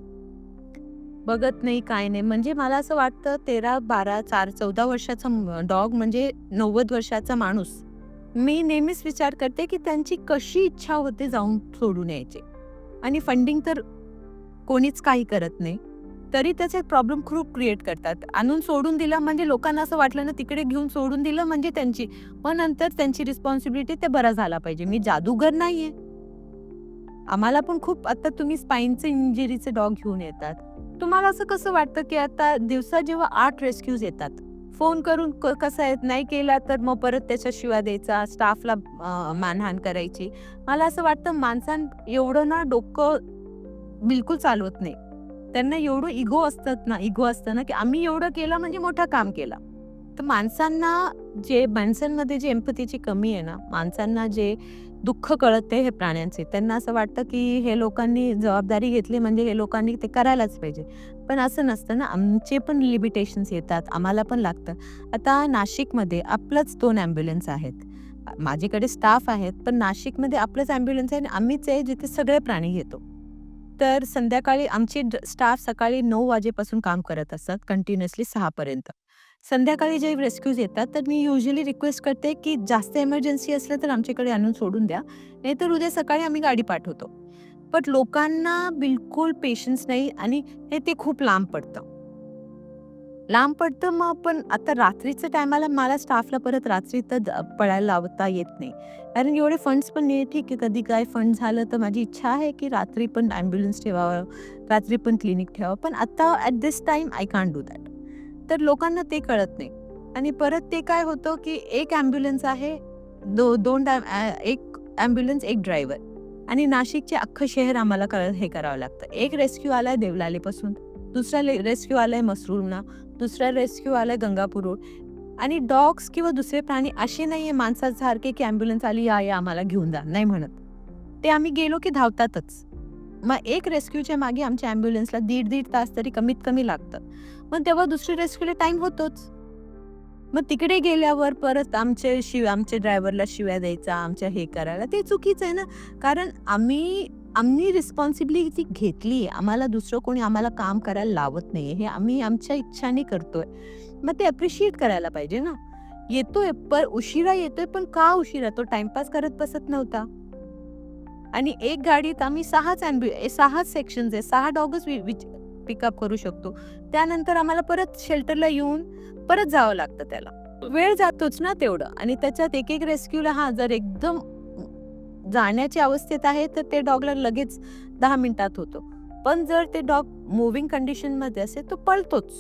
बघत नाही, काय नाही. म्हणजे मला असं वाटतं 13, 12, 4, 14 वर्षाचा डॉग म्हणजे 90 वर्षाचा माणूस. मी नेहमीच विचार करते, की त्यांची कशी इच्छा होते जाऊन सोडून यायची. आणि फंडिंग तर कोणीच काही करत नाही. तरी त्याचे प्रॉब्लेम खूप क्रिएट करतात. आणून सोडून दिलं म्हणजे लोकांना असं वाटलं ना तिकडे घेऊन सोडून दिलं म्हणजे त्यांची. मग नंतर त्यांची रिस्पॉन्सिबिलिटी ते बरा झाला पाहिजे. मी जादूगर नाहीये. आम्हाला पण खूप आता तुम्ही स्पाईनचे इंजुरीचे डॉग घेऊन येतात. तुम्हाला असं कसं वाटतं, की आता दिवसा जेव्हा 8 रेस्क्यूज येतात, फोन करून कसं आहे नाही केला तर मग परत त्याच्या शिव्या द्यायचा, स्टाफला मानहाण करायची. मला असं वाटतं एवढं ना डोकं बिलकुल चालवत नाही. त्यांना एवढं इगो असतं ना, की आम्ही एवढं केलं म्हणजे मोठं काम केलं. तर माणसांमध्ये जी एम्पॅथीची कमी आहे ना, माणसांना जे दुःख कळते हे प्राण्यांचे, त्यांना असं वाटतं, की हे लोकांनी जबाबदारी घेतली म्हणजे हे लोकांनी ते करायलाच पाहिजे. पण असं नसतं ना, आमचे पण लिमिटेशन्स येतात, आम्हाला पण लागतं. आता नाशिकमध्ये आपलंच 2 ॲम्ब्युलन्स आहेत. माझ्याकडे स्टाफ आहेत, पण नाशिकमध्ये आपलंच ॲम्ब्युलन्स आहे आणि आम्हीच आहे जिथे सगळे प्राणी घेतो. तर संध्याकाळी आमची स्टाफ सकाळी 9 वाजेपासून काम करत असतात कंटिन्युअसली 6 पर्यंत. संध्याकाळी जे रेस्क्यूज येतात, तर मी युजुअली रिक्वेस्ट करते, की जास्त इमर्जन्सी असलं तर आमच्याकडे आणून सोडून द्या. नाहीतर उद्या सकाळी आम्ही गाडी पाठवतो. बट लोकांना बिलकुल पेशन्स नाही आणि ते खूप लांब पडतं. लांब पडतं मग पण आता रात्रीच्या टायमाला मला स्टाफला परत रात्री तर पळायला लावता येत नाही. कारण एवढे फंड्स पण नाही. ठीक आहे, कधी काय फंड झालं तर माझी इच्छा आहे, की रात्री पण ॲम्ब्युलन्स ठेवावं, रात्री पण क्लिनिक ठेवावं. पण आता at this time I can't do that. तर लोकांना ते कळत नाही. आणि परत ते काय होतं, की एक ॲम्ब्युलन्स आहे, 2 एक ॲम्ब्युलन्स, एक ड्रायव्हर आणि नाशिकचे अख्खं शहर आम्हाला हे करावं लागतं. एक रेस्क्यू आलाय देवलालीपासून, दुसरा रेस्क्यू आलाय मसरूळला, दुसरा रेस्क्यू आलाय गंगापूर रोड आणि डॉग्स किंवा दुसरे प्राणी असे नाहीये माणसासारखे, की ॲम्ब्युलन्स आली, या आम्हाला घेऊन जा, नाही म्हणत. ते आम्ही गेलो की धावतातच. मग एक रेस्क्यूच्या मागे आमच्या ॲम्ब्युलन्सला 1.5 तास तरी कमीत कमी लागतं. मग तेव्हा दुसरी रेस्क्यूला टाईम होतोच. मग तिकडे गेल्यावर परत आमच्या ड्रायव्हरला शिव्या द्यायचा, आमच्या हे करायला, ते चुकीचं आहे ना. कारण आम्ही रिस्पॉन्सिबिलिटी घेतली. आम्हाला दुसरं कोणी आम्हाला काम करायला लावत नाही. हे आम्ही आमच्या इच्छाने करतोय. मग ते अप्रिशिएट करायला पाहिजे ना. येतोय पण उशिरा येतोय, पण का उशिरा? तो टाईमपास करत बसत नव्हता. आणि एक गाडीत आम्ही 6च सेक्शन्स आहे. 6 डॉगच पिकअप करू शकतो. त्यानंतर आम्हाला परत शेल्टरला येऊन परत जावं लागतं त्याला. वेळ जातोच ना तेवढं. आणि त्याच्यात एक रेस्क्यूला जर एकदम जाण्याच्या अवस्थेत आहे तर ते डॉगला लगेच 10 मिनिटात होतो. पण जर ते डॉग मूव्हिंग कंडिशनमध्ये असेल तो पळतोच.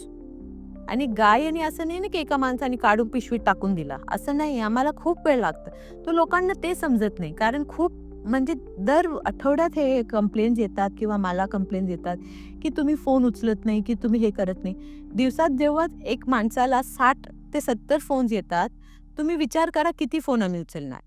आणि गायीने असं नाही ना की एका माणसाने काढून पिशवीत टाकून दिला, असं नाही. आम्हाला खूप वेळ लागतं. तो लोकांना ते समजत नाही. कारण खूप म्हणजे दर आठवड्यात हे कंप्लेंट्स येतात किंवा मला कंप्लेंट्स येतात की तुम्ही फोन उचलत नाही, की तुम्ही हे करत नाही. दिवसात जेव्हा एक माणसाला 60 ते 70 फोन्स येतात, तुम्ही विचार करा किती फोन आम्ही उचलणार.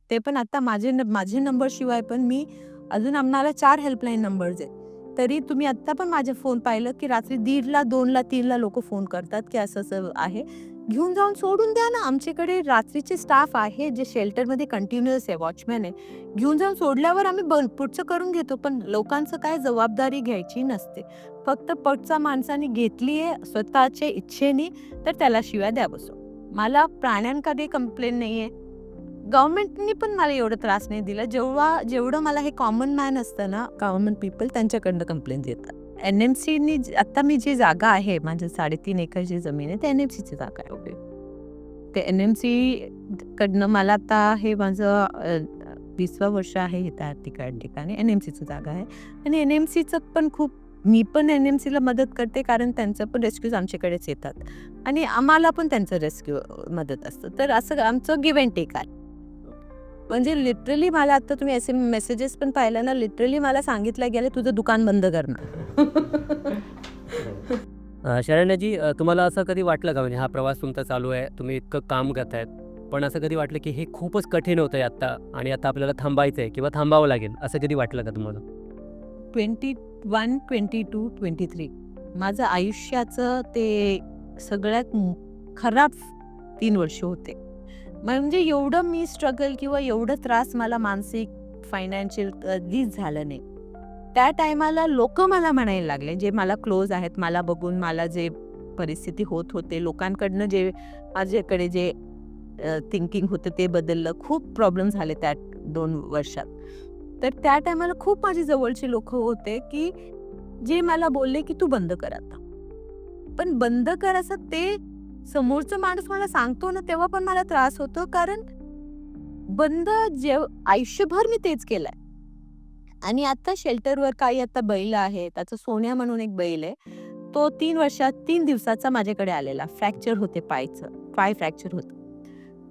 ते पण आता माझे नंबरशिवाय पण मी अजून आम्हाला 4 हेल्पलाईन नंबर्स आहेत. तरी तुम्ही आत्ता पण माझे फोन पाहिलं की रात्री 1:30ला, 2ला, 3ला लोकं फोन करतात की असं-असं आहे. घेऊन जाऊन सोडून द्या ना. आमच्याकडे रात्रीचे स्टाफ आहे जे शेल्टरमध्ये कंटिन्युअस आहे, वॉचमॅन आहे. घेऊन जाऊन सोडल्यावर आम्ही पुढचं करून घेतो. पण लोकांचं काय जबाबदारी घ्यायची नसते. फक्त पटचा माणसाने घेतली आहे स्वतःच्या इच्छेने तर त्याला शिव्या द्या बसो. मला प्राण्यांकडे कंप्लेंट नाही आहे. गव्हर्नमेंटनी पण मला एवढा त्रास नाही दिला. जेवढं मला हे कॉमन मॅन असतं ना, कॉमन पीपल त्यांच्याकडनं कंप्लेंट येतात. NMCनी आता मी जी जागा आहे, माझ्या 3.5 एकरची जमीन आहे, ते NMCची जागा आहे. ओके. ते NMC कडनं मला आता हे माझं 20वं वर्ष आहे त्या ठिकाणी NMCची जागा आहे. आणि NMCचं पण मी पण NMCला मदत करते कारण त्यांचं पण रेस्क्यूज आमच्याकडेच येतात. आणि आम्हाला पण त्यांचं रेस्क्यू मदत असतं. तर असं आमचं गिव्ह अँड टेक आहे. म्हणजे लिटरली मला आता तुम्ही असे मेसेजेस पण पाहिलं ना, लिटरली मला सांगितलं गेलं तुझं दुकान बंद करणार. शरण्याजी, तुम्हाला असं कधी वाटलं का, म्हणजे हा प्रवास तुमचा चालू आहे, तुम्ही इतकं काम करतायत, पण असं कधी वाटलं की हे खूपच कठीण होतंय आत्ता आणि आता आपल्याला थांबायचं आहे किंवा थांबावं लागेल, असं कधी वाटलं का तुम्हाला? 21, 22, 23 माझं आयुष्याचं ते सगळ्यात खराब 3 वर्ष होते. म्हणजे एवढं मी स्ट्रगल किंवा एवढं त्रास मला मानसिक, फायनान्शियल कधीच झालं नाही. त्या टायमाला लोकं मला म्हणायला लागले, जे मला क्लोज आहेत, मला बघून मला जे परिस्थिती होत होते, लोकांकडनं जे माझ्याकडे जे थिंकिंग होतं ते बदललं. खूप प्रॉब्लेम झाले त्या 2 वर्षात. तर त्या टायमाला खूप माझे जवळचे लोकं होते की जे मला बोलले की तू बंद कर आता. पण बंद कर असं ते समोरचा माणूस मला सांगतो ना, तेव्हा पण मला त्रास होतो. कारण आयुष्यभर मी तेच केलंय. आणि आता शेल्टरवर काही आता बैल आहेत. आता सोन्या म्हणून एक बैल आहे. तो 3 दिवसाचा माझ्याकडे आलेला. फ्रॅक्चर होते पायचं. पाय फ्रॅक्चर होतं.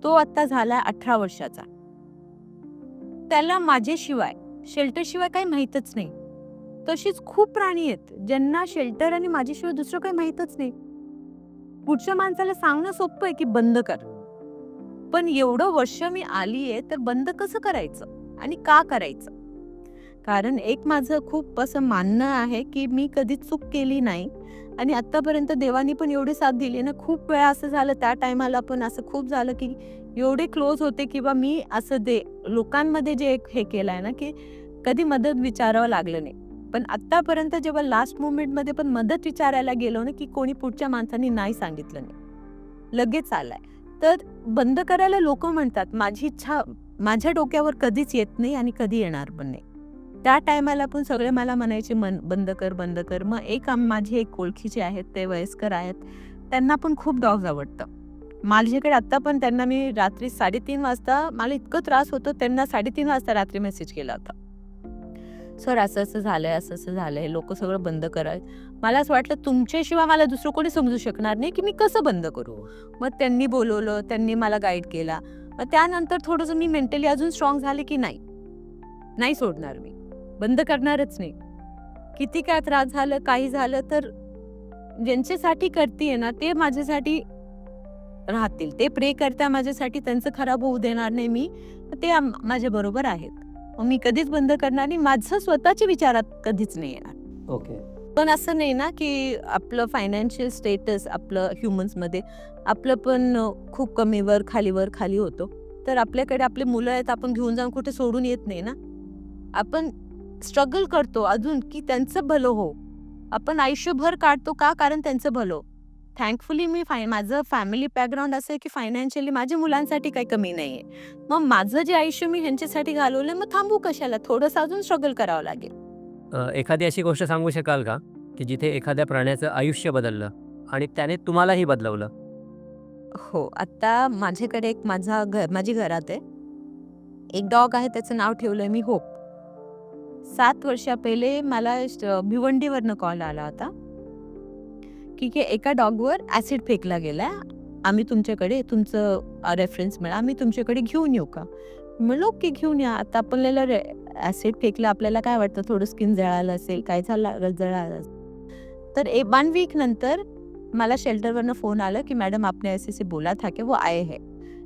तो आता झाला 18 वर्षाचा. त्याला माझ्याशिवाय, शेल्टरशिवाय काही माहीतच नाही. तशीच खूप प्राणी आहेत, ज्यांना शेल्टर आणि माझ्याशिवाय दुसरं काही माहीतच नाही. पुढच्या माणसाला सांगणं सोपं आहे की बंद कर. पण एवढं वर्ष मी आलीये तर बंद कसं करायचं आणि का करायचं? कारण एक माझं खूप असं मानणं आहे की मी कधीच चूक केली नाही आणि आत्तापर्यंत देवानी पण एवढी साथ दिली ना. खूप वेळा असं झालं, त्या टायमाला पण असं खूप झालं की एवढे क्लोज होते किंवा मी असं लोकांमध्ये जे हे केलंय ना की कधी मदत विचारावं लागलं नाही. पण आत्तापर्यंत जेव्हा लास्ट मोमेंटमध्ये पण मदत विचारायला गेलो ना की कोणी पुढच्या माणसाने नाही सांगितलं नाही, लगेच आलाय. तर बंद करायला लोक म्हणतात, माझी इच्छा माझ्या डोक्यावर कधीच येत नाही आणि कधी येणार पण नाही. त्या टायमाला पण सगळे मला म्हणायचे बंद कर बंद कर. मग माझे एक ओळखीचे आहेत, ते वयस्कर आहेत, त्यांना पण खूप डॉग्स आवडतं. माझ्याकडे आत्ता पण त्यांना मी रात्री 3:30 वाजता, मला इतकं त्रास होतो, त्यांना 3:30 वाजता रात्री मेसेज केला होता, सर असं असं झालंय, असं असं झालंय, लोक सगळं बंद कराय. मला असं वाटलं तुमच्याशिवाय मला दुसरं कोणी समजू शकणार नाही की मी कसं बंद करू. मग त्यांनी बोलवलं, त्यांनी मला गाईड केला. मग त्यानंतर थोडंसं मी मेंटली अजून स्ट्रॉंग झाले की नाही सोडणार, मी बंद करणारच नाही. किती काय त्रास झालं, काही झालं, तर ज्यांच्यासाठी करतीये ना ते माझ्यासाठी राहतील. ते प्रे करता माझ्यासाठी, त्यांचं खराब होऊ देणार नाही मी. ते माझ्या बरोबर आहेत. मग मी कधीच बंद करणार नाही. माझं स्वतःच्या विचारात कधीच नाही येणार. ओके. पण असं नाही ना, की आपलं फायनान्शियल स्टेटस आपलं ह्युमन्समध्ये आपलं पण खूप कमी वर खाली, वर खाली होतो. तर आपल्याकडे आपली मुलं आहेत, आपण घेऊन जाऊन कुठे सोडून येत नाही ना. आपण स्ट्रगल करतो अजून, की त्यांचं भलं हो. आपण आयुष्यभर काढतो का? कारण त्यांचं भलं हो. थँकफुली मी माझं फॅमिली बॅकग्राऊंड असं आहे, की फायनान्शियली माझ्या मुलांसाठी काही कमी नाहीये. मग माझं जे आयुष्य मी ह्यांच्यासाठी घालवलंय, मग थांबू कशाला? थोडंसं अजून स्ट्रगल करावं लागेल. एखादी अशी गोष्ट सांगू शकाल का, की जिथे एखाद्या प्राण्याचं आयुष्य बदललं आणि त्याने तुम्हालाही बदलवलं? हो, आता माझ्याकडे माझी घरात आहे. एक डॉग आहे, त्याचं नाव ठेवलंय मी होप. 7 वर्षा पहिले मला भिवंडीवरनं कॉल आला होता, की एका डॉगवर ॲसिड फेकला गेलाय. आम्ही तुमच्याकडे तुमचं रेफरन्स मिळा, आम्ही तुमच्याकडे घेऊन येऊ का? म्हणलं ओके घेऊन या. आता आपल्याला ॲसिड फेकलं, आपल्याला काय वाटतं थोडं स्किन जळालं असेल, काय जळालं असेल. तर 1 वीक नंतर मला शेल्टरवरनं फोन आला, की मॅडम आपने ऐसे-ऐसे बोला था कि वो आए हैं.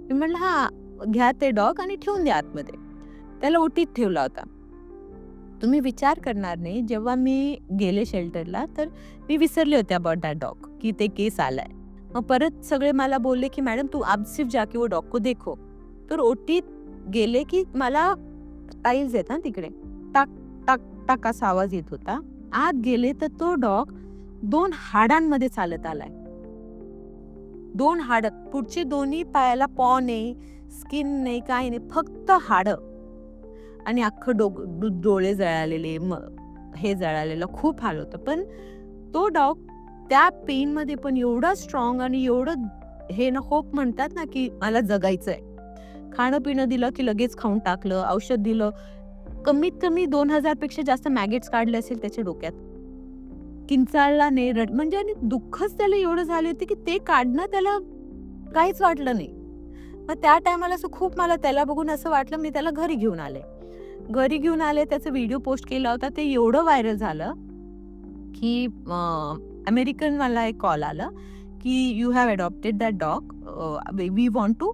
मी म्हटलं हां, घ्या ते डॉग आणि ठेवून द्या आतमध्ये. त्याला ओटीत ठेवला होता. तुम्ही विचार करणार नाही, जेव्हा मी गेले शेल्टरला तर मी विसरले होते अबाउट दॅट डॉग, की ते केस आलाय. मग परत सगळे मला बोलले, की "मॅडम तू आप सिर्फ जाके वो डॉग को देखो." तर ओटीत गेले, की मला टाईल्स आहेत हां तिकडे. टाक, टाक, टाक असा आवाज येत होता. आत गेले तर तो डॉग 2 हाडांमध्ये चालत आलाय. 2 हाडं. पुढचे दोन्ही पायाला पॉ नाही, स्किन नाही, काही नाही. फक्त हाडं. आणि अख्खं डोळे जळालेले, हे जळालेलं खूप हाल होतं. पण तो डॉग त्या पेनमध्ये पण एवढा स्ट्रॉंग आणि एवढं हे ना होप म्हणतात ना, की मला जगायचंय. खाणं-पिणं दिलं, की लगेच खाऊन टाकलं. औषध दिलं. कमीत कमी 2,000 पेक्षा जास्त मॅगेट्स काढले असेल त्याच्या डोक्यात. किंचाळला नाही, म्हणजे आणि दुःखच त्याला एवढं झाले होते, की ते काढणं त्याला काहीच वाटलं नाही. मग त्या टायमाला असं खूप मला त्याला बघून असं वाटलं, मी त्याला घरी घेऊन आले. घरी घेऊन आले, त्याचा व्हिडिओ पोस्ट केला होता. ते एवढं व्हायरल झालं, की अमेरिकन मला एक कॉल आला, की "you have adopted that dog. We want to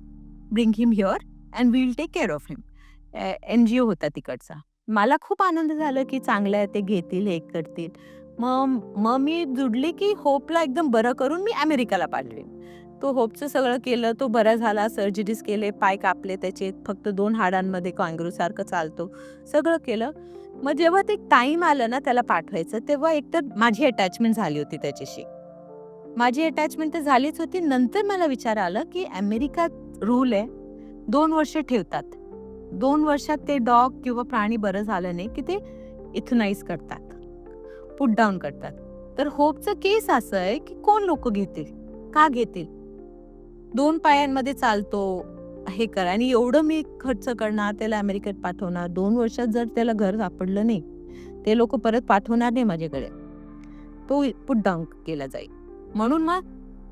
bring him here and we will take care of him." NGO होता तिकडचा. मला खूप आनंद झाला, की चांगलं आहे ते घेतील, हे करतील. मग मग मी जुडले, की होपला एकदम बरं करून मी अमेरिकाला पाठवेन. तो होपचं सगळं केलं, तो बरा झाला, सर्जरीज केले, पाय कापले त्याचे, फक्त 2 हाडांमध्ये कांगारूसारखं चालतो, सगळं केलं. मग जेव्हा ते टाईम आलं ना त्याला पाठवायचं, तेव्हा एकतर माझी अटॅचमेंट झाली होती त्याच्याशी. माझी अटॅचमेंट तर झालीच होती. नंतर मला विचार आला, की अमेरिकात रूल आहे, 2 वर्ष ठेवतात. 2 वर्षात ते डॉग किंवा प्राणी बरं झालं नाही, की ते इथनाईज करतात, पुट डाउन करतात. तर होपचं केस असं आहे, की कोण लोकं घेतील? का घेतील? 2 पायांमध्ये चालतो, हे करा आणि एवढं मी खर्च करणार, त्याला अमेरिकेत पाठवणार. 2 वर्षात जर त्याला घर सापडलं नाही, ते लोकं परत पाठवणार नाही माझ्याकडे. तो पुट डाउन केला जाईल. म्हणून मग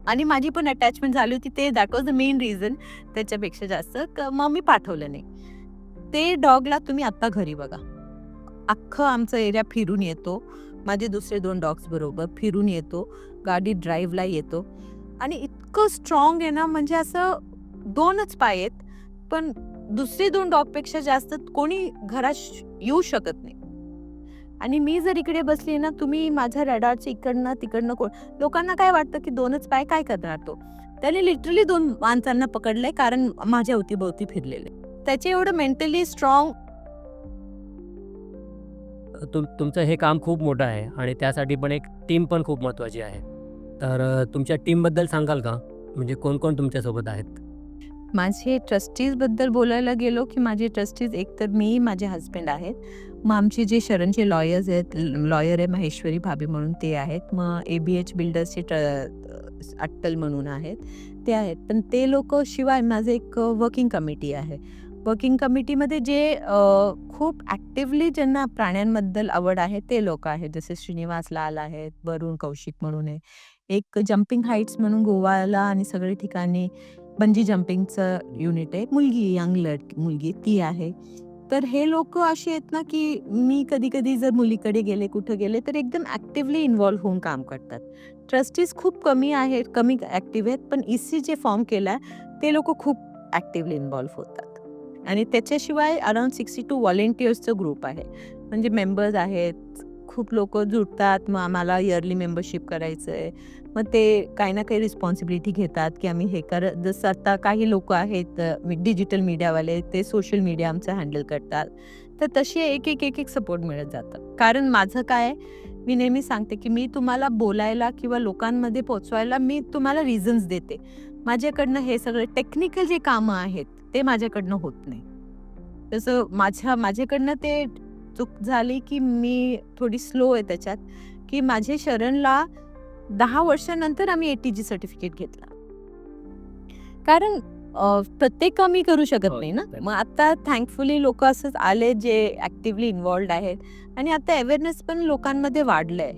आणि माझी पण अटॅचमेंट झाली होती. ते that was the main reason त्याच्यापेक्षा जास्त. मग मी पाठवलं नाही. ते डॉगला तुम्ही आत्ता घरी बघा. अख्खं आमचं एरिया फिरून येतो. माझे दुसरे 2 डॉग्स बरोबर फिरून येतो. गाडी ड्राईव्हला येतो आणि इतकं स्ट्राँग आहे ना, म्हणजे असं 2च पाय आहेत. पण दुसरे 2 डॉगपेक्षा जास्त कोणी घरात येऊ शकत नाही. आणि मी जर इकडे बसली ना, तुम्ही माझ्या रडारच्या इकडनं तिकडनं कोण लोकांना काय वाटतं, की 2च पाय काय करणार तो? त्याने लिटरली 2 माणसांना पकडलंय कारण माझ्या अवती-भोवती फिरलेले. त्याचे एवढं मेंटली स्ट्राँग तुमचं हे काम खूप मोठं आहे आणि त्यासाठी पण एक टीम पण खूप महत्त्वाची आहे. तर तुमच्या टीमबद्दल सांगाल का? म्हणजे कोण-कोण तुमच्यासोबत आहेत? माझे ट्रस्टीजबद्दल बोलायला गेलो, की माझे ट्रस्टीज एकतर मी, माझे हसबंड आहेत. मग आमचे जे शरणचे लॉयर्स आहेत, लॉयर आहे महेश्वरी भाभी म्हणून ते आहेत. मग ए-बी-एच बिल्डर्सचे अट्टल म्हणून आहेत, ते आहेत. पण ते लोकं शिवाय माझं एक वर्किंग कमिटी आहे. वर्किंग कमिटीमध्ये जे खूप ॲक्टिव्हली ज्यांना प्राण्यांबद्दल आवड आहे ते लोकं आहेत. जसे श्रीनिवास लाल आहेत, वरुण कौशिक म्हणून आहे. एक जंपिंग हाईट्स म्हणून गोवाला आणि सगळे ठिकाणी बंजी जंपिंगचं युनिट आहे. मुलगी यंग मुलगी ती आहे. तर हे लोकं अशी आहेत ना, की मी कधी-कधी जर मुलीकडे गेले, कुठं गेले, तर एकदम ॲक्टिव्हली इन्व्हॉल्व होऊन काम करतात. ट्रस्टीज खूप कमी आहेत, कमी ॲक्टिव्ह आहेत. पण ई-सी जे फॉर्म केलाय, ते लोकं खूप ॲक्टिव्हली इन्व्हॉल्व होतात. आणि त्याच्याशिवाय अराउंड 62 व्हॉलंटिअर्सचं ग्रुप आहे. म्हणजे मेंबर्स आहेत, खूप लोकं जुटतात. मग आम्हाला इयरली मेंबरशिप करायचं आहे. मग ते काही ना काही रिस्पॉन्सिबिलिटी घेतात, की आम्ही हे जसं आता काही लोकं आहेत डिजिटल मीडियावाले, ते सोशल मीडिया आमचं हँडल करतात. तर तसे एक सपोर्ट मिळत जातं. कारण माझं काय आहे, मी नेहमी सांगते, की मी तुम्हाला बोलायला किंवा लोकांमध्ये पोहोचवायला मी तुम्हाला रिझन्स देते. माझ्याकडनं हे सगळे टेक्निकल जे कामं आहेत, ते माझ्याकडनं होत नाही. तसं माझ्याकडनं ते चूक झाली, की मी थोडी स्लो आहे त्याच्यात, की माझे शरणला 10 वर्षानंतर आम्ही ATG सर्टिफिकेट घेतला. कारण प्रत्येक काम मी करू शकत हो, नाही ना. exactly. मग आता थँकफुली लोकं असंच आले जे ॲक्टिव्हली इन्व्हॉल्व्ड आहेत आणि आता अवेअरनेस पण लोकांमध्ये वाढलंय.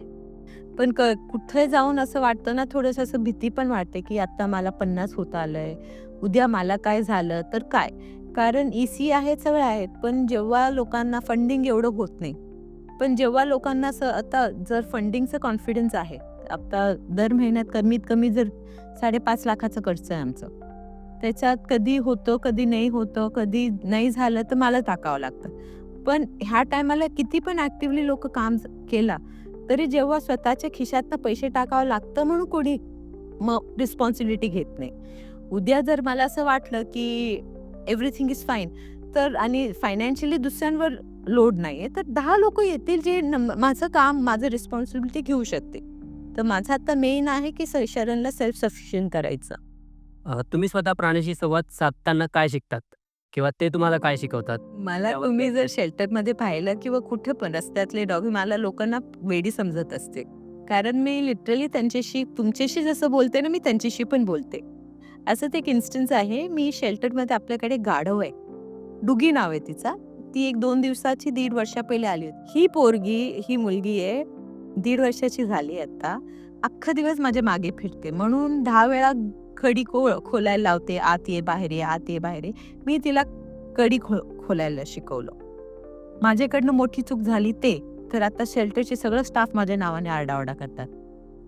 पण कुठे जाऊन असं वाटतं ना, थोडंसं असं भीती पण वाटते, की आता मला 50 होत आलंय. उद्या मला काय झालं तर काय? कारण EC आहेत, सगळं आहेत. पण जेव्हा लोकांना फंडिंग एवढं होत नाही. पण जेव्हा लोकांना असं आता जर फंडिंगचं कॉन्फिडन्स आहे, आता दर महिन्यात कमीत कमी जर 5.5 लाखाचं खर्च आहे आमचं. त्याच्यात कधी होतं, कधी नाही होतं, कधी नाही झालं तर मला टाकावं लागतं. पण ह्या टायमाला किती पण ॲक्टिव्हली लोकं काम केला, तरी जेव्हा स्वतःच्या खिशातनं पैसे टाकावं लागतं म्हणून कोणी मग रिस्पॉन्सिबिलिटी घेत नाही. उद्या जर मला असं वाटलं की एव्हरीथिंग इज फाईन तर आणि फायनान्शियली दुसऱ्यांवर लोड नाहीये, तर 10 लोकं येतील जे माझं काम, माझं रिस्पॉन्सिबिलिटी घेऊ शकते. तर माझं आता मेन आहे की शरणला सेल्फ सफिशियंट करायचं. तुम्ही स्वतः प्राण्याशी संवाद साधताना काय शिकतात? किंवा ते तुम्हाला काय शिकवतात? मला त्यावर तुम्ही काही जर शेल्टरमध्ये पाहिलं किंवा कुठे पण रस्त्यातले डॉग मला लोकांना वेडी समजत असते. कारण मी लिटरली त्यांच्याशी तुमच्याशी जसं बोलते ना, मी त्यांच्याशी पण बोलते. असंच एक इन्स्टन्स आहे. मी शेल्टरमध्ये आपल्याकडे गाढव आहे. डुगी नाव आहे तिचा. ती एक 2 दिवसाची 1.5 वर्षा पहिले आली होती. ही मुलगी आहे, 1.5 वर्षाची झाली आता. अख्खा दिवस माझ्या मागे फिरते. म्हणून 10 वेळा कडी खोलायला लावते. आत ये, बाहेर ये, आत ये, बाहेर ये. मी तिला कडी खोलायला शिकवलं. माझ्याकडनं मोठी चूक झाली ते. तर आता शेल्टरचे सगळं स्टाफ माझ्या नावाने आरडाओरडा करतात.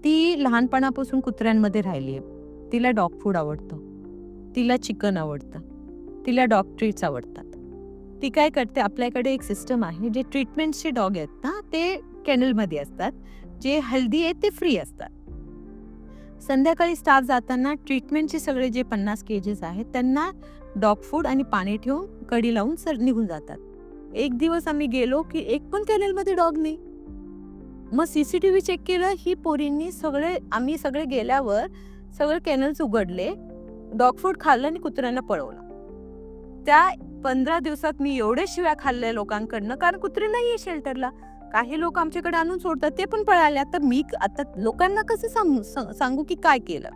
ती लहानपणापासून कुत्र्यांमध्ये राहिली आहे. तिला डॉग फूड आवडतं. तिला चिकन आवडतं. तिला डॉग ट्रीट्स आवडतात. ती काय करते, आपल्याकडे एक सिस्टम आहे, जे ट्रीटमेंटचे डॉग आहेत ना, ते केनलमध्ये असतात. जे हेल्दी आहेत ते फ्री असतात. संध्याकाळी स्टाफ जाताना ट्रीटमेंटचे सगळे जे 50 केजेस आहेत, त्यांना डॉग फूड आणि पाणी ठेवून कडी लावून निघून जातात. एक दिवस आम्ही गेलो, की एक पण केनलमध्ये डॉग नाही. मग CCTV चेक केलं, ही पोरींनी आम्ही सगळे गेल्यावर सगळे केनल्स उघडले, डॉग फूड खाल्लं आणि कुत्र्यांना पळवलं. त्या 15 दिवसात मी एवढ्या शिव्या खाल्ल्या लोकांकडनं, कारण कुत्रे नाहीये शेल्टरला. काही लोक आमच्याकडे आणून सोडतात, ते पण पळाले. आता मी आता लोकांना कसं सांगू की काय केलं?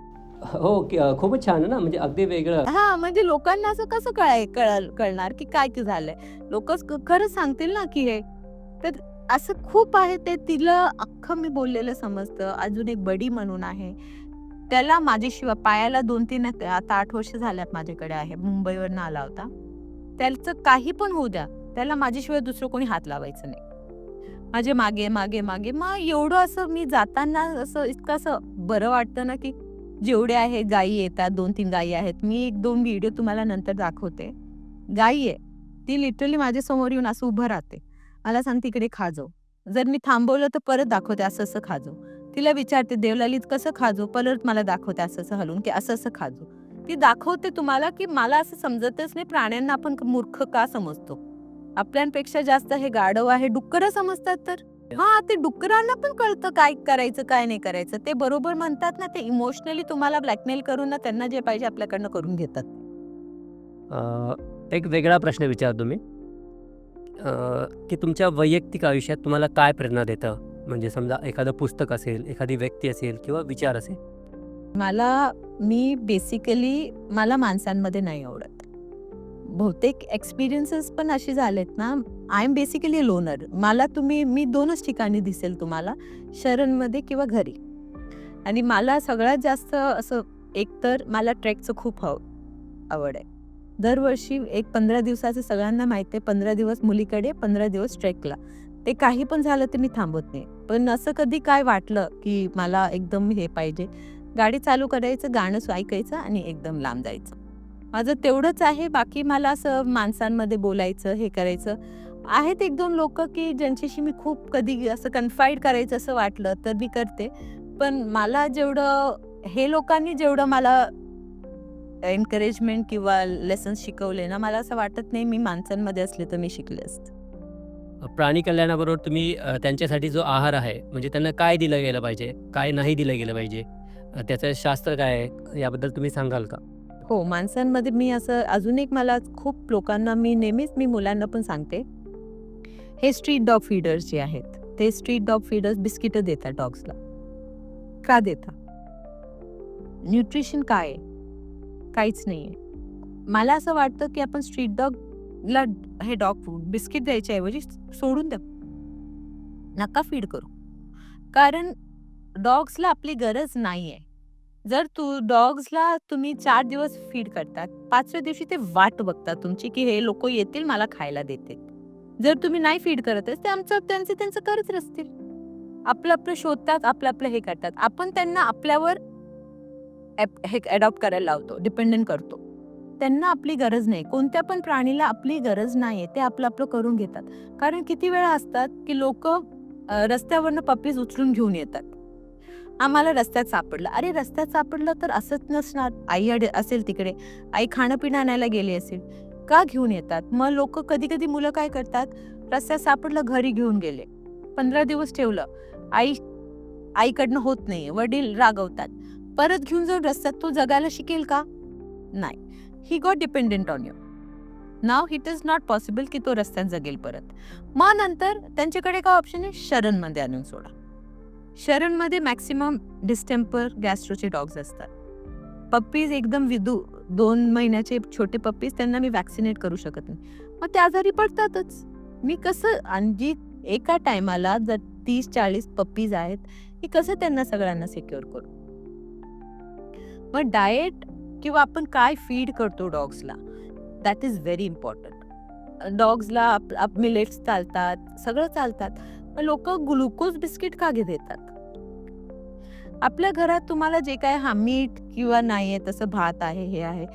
हो, खूपच छान आहे ना, म्हणजे अगदी वेगळं. हां, म्हणजे लोकांना असं कसं कळणार की काय ते झालंय? लोकं खरंच सांगतील ना की हे. तर असं खूप आहे ते तिला अख्खं मी बोललेलं समजतं. अजून एक बडी म्हणून आहे. त्याला माझ्याशिवाय पायाला 2-3 आता 8 वर्ष झाल्यात माझ्याकडे आहे. मुंबईवरनं आला होता. त्याचं काही पण होऊ द्या, त्याला माझ्याशिवाय दुसरं कोणी हात लावायचं नाही. माझे मागे, मागे, मागे. मग एवढं असं मी जाताना असं इतकं असं बरं वाटतं ना, की जेवढे आहे गायी येतात, 2-3 गायी आहेत. मी 1-2 व्हिडिओ तुम्हाला नंतर दाखवते. गायी आहे, ती लिटरली माझ्यासमोर येऊन असं उभं राहते. मला सांगते, "इकडे खा जाऊ." जर मी थांबवलं तर परत दाखवते, "असं-असं खा जाऊ." तिला विचारते, "देवलालीत कसं खा जाऊ?" परत मला दाखवते असं-असं हलवून, की "असं-असं खा जाऊ." ती दाखवते तुम्हाला, की मला असं समजतच नाही प्राण्यांना आपण मूर्ख का समजतो? आपल्यापेक्षा जास्त हे गाढव आहे, डुक्करं समजतात तर. हां, ते डुकरांना पण कळतं काय करायचं, काय नाही करायचं. ते बरोबर म्हणतात ना, ते इमोशनली तुम्हाला ब्लॅकमेल करून ना, त्यांना जे पाहिजे आपल्याकडनं करून घेतात. एक वेगळा प्रश्न विचारतो मी. की तुमच्या वैयक्तिक आयुष्यात तुम्हाला काय प्रेरणा देतं? म्हणजे समजा एखादं पुस्तक असेल, एखादी व्यक्ती असेल किंवा विचार असेल? मी बेसिकली मला माणसांमध्ये नाही आवडत. बहुतेक एक्सपिरियन्सेस पण असे झालेत ना, आय एम बेसिकली लोनर. मी 2च ठिकाणी दिसेल तुम्हाला, शरणमध्ये किंवा घरी. आणि मला सगळ्यात जास्त असं एकतर मला ट्रेकचं खूप आवड आहे. दरवर्षी एक 15 दिवसाचं सगळ्यांना माहिती आहे, 15 दिवस मुलीकडे, 15 दिवस ट्रेकला. ते काही पण झालं तर मी थांबत नाही. पण असं कधी काय वाटलं, की मला एकदम हे पाहिजे, गाडी चालू करायचं, गाणं ऐकायचं आणि एकदम लांब जायचं. माझं तेवढंच आहे. बाकी मला असं माणसांमध्ये बोलायचं, हे करायचं. आहेत 1-2 लोकं, की ज्यांच्याशी मी खूप कधी असं कन्फाईड करायचं असं वाटलं तर मी करते. पण मला जेवढं हे लोकांनी जेवढं मला एन्करेजमेंट किंवा लेसन्स शिकवले ना, मला असं वाटत नाही मी माणसांमध्ये असले तर मी शिकले असते. प्राणी कल्याणाबरोबर तुम्ही त्यांच्यासाठी जो आहार आहे, म्हणजे त्यांना काय दिलं गेलं पाहिजे, काय नाही दिलं गेलं पाहिजे, त्याचं शास्त्र काय आहे, याबद्दल तुम्ही सांगाल का? हो, माणसांमध्ये मी असं अजून एक मला खूप लोकांना मी नेहमीच मी मुलांना पण सांगते, हे स्ट्रीट डॉग फीडर्स जे आहेत, ते स्ट्रीट डॉग फीडर्स बिस्किटं देतात डॉग्सला. का देतात? न्यूट्रिशन काय आहे? काहीच नाहीये. मला असं वाटतं, की आपण स्ट्रीट डॉगला हे डॉग फूड बिस्किट द्यायच्या ऐवजी सोडून द्या. नका फीड करू. कारण डॉग्सला आपली गरज नाहीये. जर डॉग्सला तुम्ही 4 दिवस फीड करतात, 5व्या दिवशी ते वाट बघतात तुमची, की हे लोकं येतील मला खायला देतील. जर तुम्ही नाही फीड करत आहे, ते त्यांचं करत असतील. आपलं शोधतात, आपलं हे करतात. आपण त्यांना आपल्यावर हे अडॉप्ट करायला लावतो, डिपेंडंट करतो. त्यांना आपली गरज नाही. कोणत्या पण प्राणीला आपली गरज नाहीये. ते आपलं करून घेतात. कारण किती वेळा असतात, की लोकं रस्त्यावरनं पप्पीज उचलून घेऊन येतात. आम्हाला रस्त्यात सापडलं. अरे रस्त्यात सापडलं तर असंच नसणार. आई असेल तिकडे. आई खाणं-पिणं आणायला गेली असेल. का घेऊन येतात? मग लोकं कधी-कधी मुलं काय करतात, रस्त्यात सापडलं घरी घेऊन गेले. 15 दिवस ठेवलं. आईकडनं होत नाहीये. वडील रागवतात. परत घेऊन जाऊन रस्त्यात तो जगायला शिकेल का? नाही. He got dependent on you. Now it is not possible की तो रस्त्यात जगेल परत. मग नंतर त्यांच्याकडे काय ऑप्शन आहे? शरणमध्ये आणून सोडा. शरणमध्ये मॅक्सिमम डिस्टेम्पर, गॅस्ट्रोचे डॉग्स असतात. पप्पीज एकदम 2 महिन्याचे छोटे पप्पीज त्यांना मी व्हॅक्सिनेट करू शकत नाही. मग ते आजारी पडतातच. मी कसं आणि एका टायमाला जर 30-40 पप्पीज आहेत, की कसं त्यांना सगळ्यांना सिक्युअर करू? मग डाएट किंवा आपण काय फीड करतो डॉग्सला, दॅट इज व्हेरी इम्पॉर्टंट. डॉग्सला मिलेट्स चालतात, सगळं चालतात. मग लोकं ग्लुकोज बिस्किट का देतात? आपल्या घरात तुम्हाला जे काय मीठ किंवा नाहीये तसं भात आहे, हे आहे.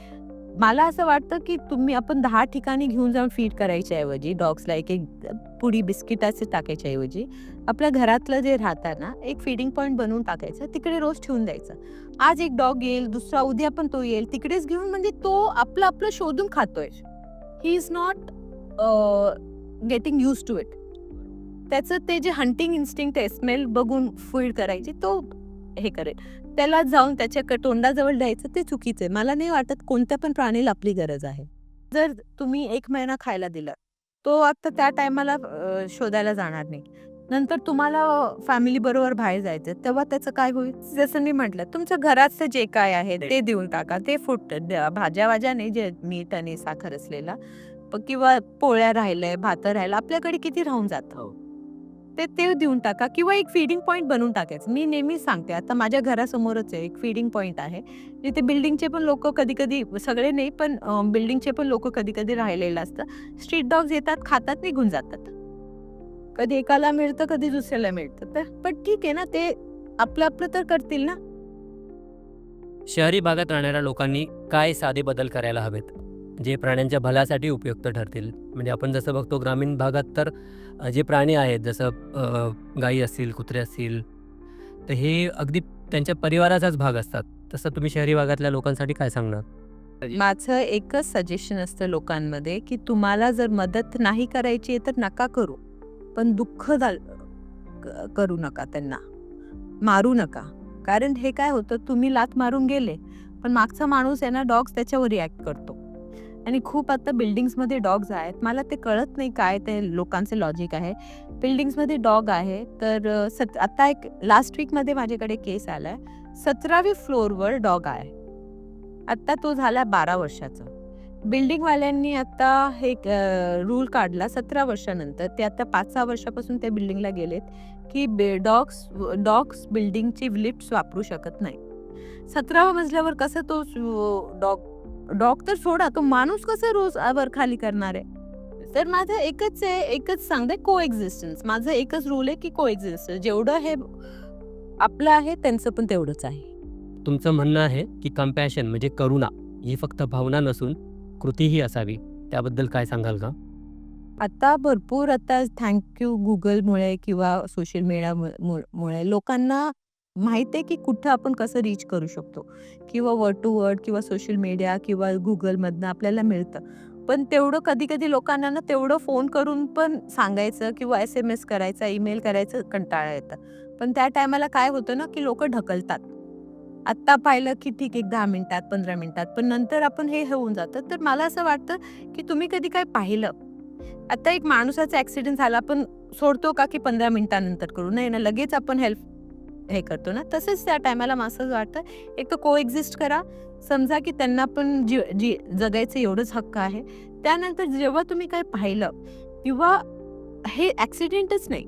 मला असं वाटतं, की आपण 10 ठिकाणी घेऊन जाऊन फीड करायच्या ऐवजी डॉग्सला एक पुडी बिस्किटाचे टाकायच्या ऐवजी आपल्या घरातलं जे राहतं ना, एक फीडिंग पॉइंट बनवून टाकायचं. तिकडे रोज ठेवून द्यायचं. आज एक डॉग येईल, दुसरा उद्या पण तो येईल. तिकडेच घेऊन म्हणजे तो आपलं शोधून खातोय. He is not getting used to it. त्याचं ते जे हंटिंग इन्स्टिंक्ट आहे, स्मेल बघून फीड करायची, तो हे करेल. त्याला जाऊन त्याच्या तोंडाजवळ द्यायचं ते चुकीचं आहे. मला नाही वाटत कोणत्या पण प्राणीला आपली गरज आहे. जर तुम्ही 1 महिना खायला दिला, तो आता त्या टायमाला शोधायला जाणार नाही. नंतर तुम्हाला फॅमिली बरोबर बाहेर जायचं, तेव्हा त्याचं काय होईल? जसं मी म्हटलं, तुमच्या घरातलं जे काय आहे ते देऊन टाका. ते फूड द्या. भाज्या-वाज्या नाही, जे मीठ आणि साखर असलेला किंवा पोळ्या राहिलंय, भातं राहिलं, आपल्याकडे किती राहून जातं. ते देऊन टाका किंवा एक फीडिंग पॉइंट बनवून टाकायचं. मी नेहमीच सांगते, आता माझ्या घरासमोरच आहे एक फीडिंग पॉइंट आहे. जिथे बिल्डिंगचे पण लोकं कधी-कधी, सगळे नाही पण बिल्डिंगचे पण लोकं कधी-कधी राहिलेलं असतं. स्ट्रीट डॉग्स येतात, खातात, निघून जातात. कधी एकाला मिळतं, कधी दुसऱ्याला मिळतं. तर पण ठीक आहे ना, ते आपलं तर करतील ना. शहरी भागात राहणाऱ्या लोकांनी काय साधे बदल करायला हवेत, जे प्राण्यांच्या भल्यासाठी उपयुक्त ठरतील? म्हणजे आपण जसं बघतो ग्रामीण भागात तर जे प्राणी आहेत, जसं गायी असतील, कुत्रे असतील, तर हे अगदी त्यांच्या परिवाराचाच भाग असतात. तसं तुम्ही शहरी भागातल्या लोकांसाठी काय सांगणार? माझं एकच सजेशन असतं लोकांमध्ये, की तुम्हाला जर मदत नाही करायची आहे तर नका करू. पण दुःख करू नका त्यांना. मारू नका. कारण हे काय होतं, तुम्ही लाथ मारून गेले, पण मागचा माणूस आहे ना, डॉग्स त्याच्यावर रिॲक्ट करतो. आणि खूप आता बिल्डिंग्समध्ये डॉग्स आहेत. मला ते कळत नाही काय ते लोकांचे लॉजिक आहे. बिल्डिंग्समध्ये डॉग आहे, तर आता एक लास्ट वीकमध्ये माझ्याकडे केस आलाय. 17वी फ्लोअरवर डॉग आहे. आता तो झाला 12 वर्षाचा. बिल्डिंगवाल्यांनी आता हे रूल काढला 17 वर्षानंतर. ते आता 5-6 वर्षापासून त्या बिल्डिंगला गेलेत, की डॉग्स बिल्डिंगची लिफ्ट्स वापरू शकत नाही. 17व्या मजल्यावर कसं तो डॉग तर सोडा, तो माणूस कसं रोज वर खाली करणार आहे? तर माझं एकच सांगते, कोएक्झिस्टन्स. माझं एकच रूल आहे, की कोएक्झिस्टन्स. जेवढं हे आपलं आहे, त्यांचं पण तेवढंच आहे. तुमचं म्हणणं आहे की कंपॅशन म्हणजे करुणा ही फक्त भावना नसून कृतीही असावी. त्याबद्दल काय सांगाल का? आता भरपूर थँक यू Googleमुळे किंवा सोशल मीडियामुळे लोकांना माहिती आहे, की कुठं आपण कसं रीच करू शकतो किंवा वर्ड टू वर्ड किंवा सोशल मीडिया किंवा Googleमधनं आपल्याला मिळतं. पण तेवढं कधी-कधी लोकांना ना तेवढं फोन करून पण सांगायचं किंवा SMS करायचा, ईमेल करायचं कंटाळा येतं. पण त्या टायमाला काय होतं ना, की लोकं ढकलतात. आत्ता पाहिलं, की ठीक आहे 10 मिनिटात, 15 मिनिटात, पण नंतर आपण हे होऊन जातं. तर मला असं वाटतं, की तुम्ही कधी काय पाहिलं आता एक माणसाचा ॲक्सिडेंट झाला, आपण सोडतो का की 15 मिनिटानंतर करू? नाही ना, लगेच आपण हेल्प हे करतो ना. तसंच त्या टायमाला मला असं वाटतं, एक तर कोएक्झिस्ट करा. समजा की त्यांना पण जगायचं एवढंच हक्क आहे. त्यानंतर जेव्हा तुम्ही काही पाहिलं किंवा हे ॲक्सिडेंटच नाही,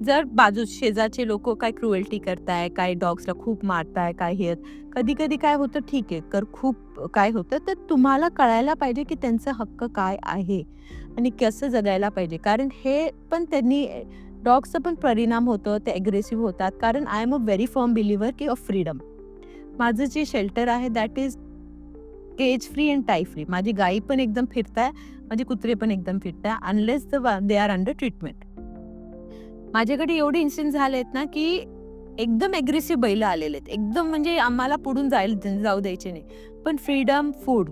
जर शेजारचे लोकं काय क्रुएल्टी करताय, काय डॉग्सला खूप मारताय, काय हे कधी-कधी काय होतं ठीक आहे, खूप काय होतं, तर तुम्हाला कळायला पाहिजे की त्यांचा हक्क काय आहे आणि कसं जगायला पाहिजे. कारण हे पण त्यांनी डॉग्सचा पण परिणाम होतो, ते अग्रेसिव्ह होतात. कारण I am a very firm believer की ऑफ फ्रीडम. माझं जे शेल्टर आहे that is cage free and tie free. माझी गायी पण एकदम फिरताय, माझे कुत्रे पण एकदम फिरताय unless they are under treatment. माझ्याकडे एवढे इन्सिडेंट झालेत ना, की एकदम अग्रेसिव्ह बैलं आलेले आहेत. एकदम म्हणजे आम्हाला पुढून जाऊ द्यायचे नाही. पण फ्रीडम, फूड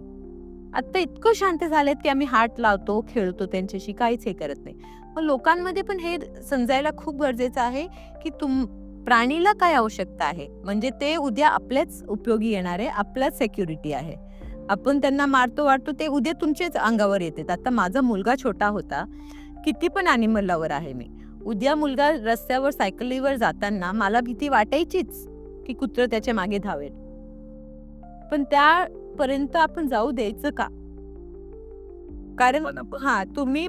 आता इतकं शांत झालेत, की आम्ही हात लावतो, खेळतो त्यांच्याशी, काहीच हे करत नाही. मग लोकांमध्ये पण हे समजायला खूप गरजेचं आहे, की प्राणीला काय आवश्यकता आहे. म्हणजे ते उद्या आपल्याच उपयोगी येणार आहे, आपल्याच सिक्युरिटी आहे. आपण त्यांना मारतो-वारतो ते उद्या तुमच्याच अंगावर येतात. आता माझा मुलगा छोटा होता, किती पण ॲनिमल लव्हर आहे मी. उद्या मुलगा रस्त्यावर सायकलीवर जाताना मला भीती वाटायचीच, की कुत्रं त्याच्या मागे धावेल. पण त्यापर्यंत आपण जाऊ द्यायचं का? कारण तुम्ही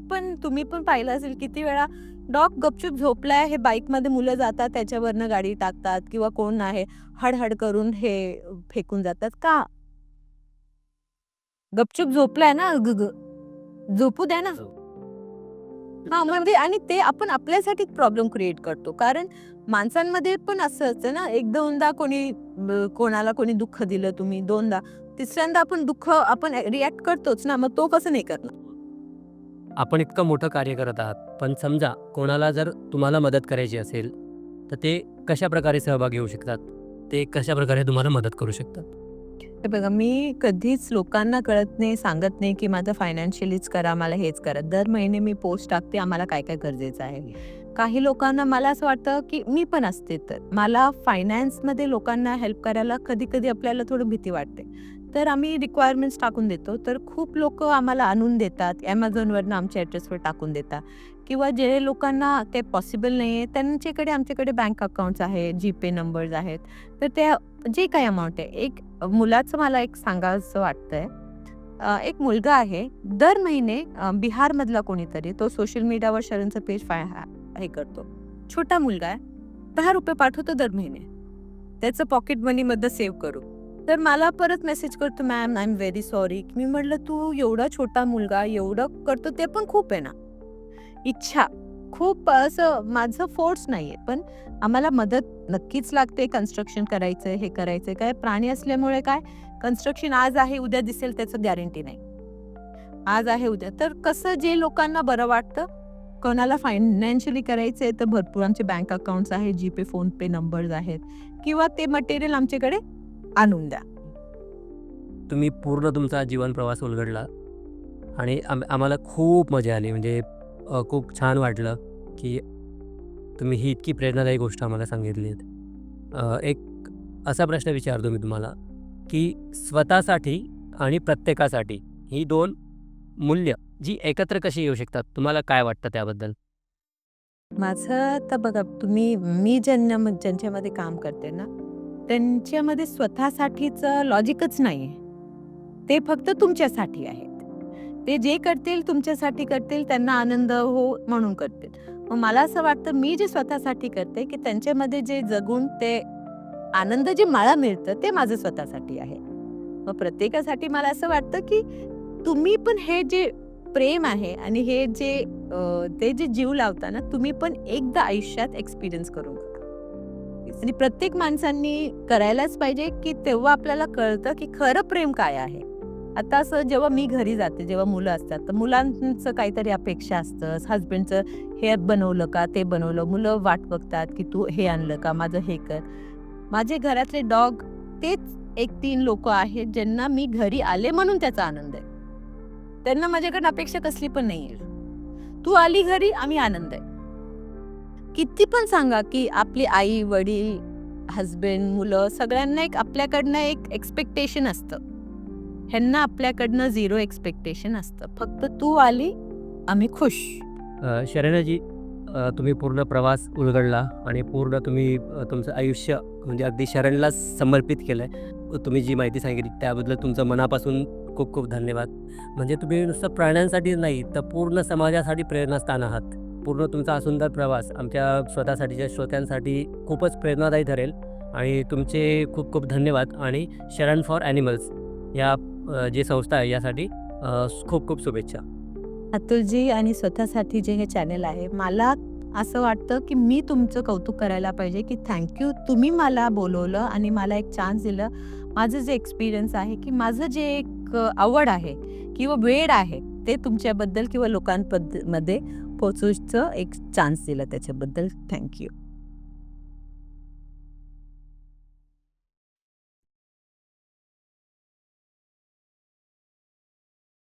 पण पाहिलं असेल किती वेळा डॉग गपचूप झोपलाय, हे बाईकमध्ये मुलं जातात, त्याच्यावरनं गाडी टाकतात किंवा कोण आहे हड-हड करून हे फेकून जातात. का? गपचूप झोपलाय ना, झोपू द्या ना. हां, म्हणजे आणि ते आपण आपल्यासाठीच प्रॉब्लेम क्रिएट करतो. कारण माणसांमध्ये पण असं असतं ना, एक दोनदा कोणाला कोणी दुःख दिलं तुम्ही, दोनदा. तिसऱ्यांदा आपण दुःख रिएक्ट करतोच ना, मग तो कसं नाही करणार? आपण इतकं मोठं कार्य करत आहात, पण समजा कोणाला जर तुम्हाला मदत करायची असेल, तर ते कशाप्रकारे सहभागी होऊ शकतात? ते कशाप्रकारे तुम्हाला मदत करू शकतात? हे बघा, मी कधीच लोकांना कळत नाही, सांगत नाही, की माझं फायनान्शियलीच करा, मला हेच करा. दर महिने मी पोस्ट टाकते, आम्हाला काय-काय गरजेचं आहे. काही लोकांना मला असं वाटतं, की मी पण असते तर. मला फायनान्समध्ये लोकांना हेल्प करायला कधी-कधी आपल्याला थोडं भीती वाटते. तर आम्ही रिक्वायरमेंट्स टाकून देतो. तर खूप लोकं आम्हाला आणून देतात. Amazonवरनं आमच्या ॲड्रेसवर टाकून देतात किंवा जे लोकांना ते पॉसिबल नाही आहे, त्यांच्याकडे आमच्याकडे बँक अकाउंट्स आहेत, GPay नंबर्स आहेत. तर त्या जे काही अमाउंट आहे, एक मुलाचं मला एक सांगावसं वाटतंय. एक मुलगा आहे, दर महिने बिहारमधला कोणीतरी तो सोशल मीडियावर शरणचं पेज हे करतो. छोटा मुलगा आहे, ₹10 पाठवतो दर महिने. त्याचं पॉकेट मनीमधनं सेव्ह करू. तर मला परत मेसेज करतो, "ma'am, I am very sorry." मी म्हटलं, "तू एवढा छोटा मुलगा एवढं करतो ते पण खूप आहे ना." इच्छा खूप असं माझं फोर्स नाहीये, पण आम्हाला मदत नक्कीच लागते. कन्स्ट्रक्शन करायचंय, हे करायचंय. काय प्राणी असल्यामुळे काय कन्स्ट्रक्शन आज आहे, उद्या दिसेल त्याचं गॅरंटी नाही. आज आहे, उद्या. तर कसं जे लोकांना बरं वाटतं, कोणाला फायनान्शियली करायचंय तर भरपूर आमचे बँक अकाउंट्स आहेत, GPay, PhonePe नंबर्स आहेत किंवा ते मटेरियल आमच्याकडे आणून द्या. तुम्ही पूर्ण तुमचा जीवन प्रवास उलगडला आणि आम्हाला खूप मजा आली. म्हणजे खूप छान वाटलं, की तुम्ही ही इतकी प्रेरणादायी गोष्ट आम्हाला सांगितलीत. एक असा प्रश्न विचारतो मी तुम्हाला, की स्वतःसाठी आणि प्रत्येकासाठी ही 2 मूल्य जी एकत्र कशी येऊ शकतात? तुम्हाला काय वाटतं त्याबद्दल? माझं तर बघा मी ज्यांच्यामध्ये काम करते ना, त्यांच्यामध्ये स्वतःसाठीचं लॉजिकच नाहीये. ते फक्त तुमच्यासाठी आहेत. ते जे करतील तुमच्यासाठी करतील, त्यांना आनंद हो म्हणून करतील. मग मला असं वाटतं मी जे स्वतःसाठी करते, की त्यांच्यामध्ये जे जगून ते आनंद जे मला मिळतं ते माझं स्वतःसाठी आहे. मग प्रत्येकासाठी मला असं वाटतं, की तुम्ही पण हे जे प्रेम आहे आणि हे जे ते जे जीव लावता ना, तुम्ही पण एकदा आयुष्यात एक्सपिरियन्स करून बघा. आणि प्रत्येक माणसांनी करायलाच पाहिजे, की तेव्हा आपल्याला कळतं, की खरं प्रेम काय आहे. आता असं जेव्हा मी घरी जाते, जेव्हा मुलं असतात, तर मुलांचं काहीतरी अपेक्षा असतं. हसबंडचं हे बनवलं का, ते बनवलं. मुलं वाट बघतात, की तू हे आणलं का, माझं हे कर. माझे घरातले डॉग तेच 1-3 लोकं आहेत, ज्यांना मी घरी आले म्हणून त्याचा आनंद आहे. त्यांना माझ्याकडनं अपेक्षा कसली पण नाहीये. तू आली घरी, आम्ही आनंद आहे. किती पण सांगा, की आपली आई, वडील, हसबंड, मुलं सगळ्यांना एक आपल्याकडनं एक एक्स्पेक्टेशन असतं. ह्यांना आपल्याकडनं 0 एक्स्पेक्टेशन असतं. फक्त तू आली, आम्ही खुश. शरण्याजी, तुम्ही पूर्ण प्रवास उलगडला आणि पूर्ण तुम्ही तुमचं आयुष्य म्हणजे अगदी शरणलाच समर्पित केलं आहे. तुम्ही जी माहिती सांगितली त्याबद्दल तुमचं मनापासून खूप खूप धन्यवाद. म्हणजे तुम्ही नुसतं प्राण्यांसाठी नाही तर पूर्ण समाजासाठी प्रेरणास्थान आहात. पूर्ण तुमचा हा सुंदर प्रवास आमच्या स्वतःसाठीच्या श्रोत्यांसाठी खूपच प्रेरणादायी ठरेल आणि तुमचे खूप खूप धन्यवाद. आणि शरण फॉर ॲनिमल्स या जी संस्था आहे यासाठी खूप खूप शुभेच्छा. अतुलजी आणि स्वतःसाठी जे हे चॅनल आहे, मला असं वाटतं, की मी तुमचं कौतुक करायला पाहिजे, की थँक यू. तुम्ही मला बोलवलं आणि मला एक चान्स दिलं. माझं जे एक्सपिरियन्स आहे, की माझं जे एक आवड आहे किंवा वेड आहे, ते तुमच्याबद्दल किंवा लोकांमध्ये पोहोचूचं एक चान्स दिला त्याच्याबद्दल थँक यू.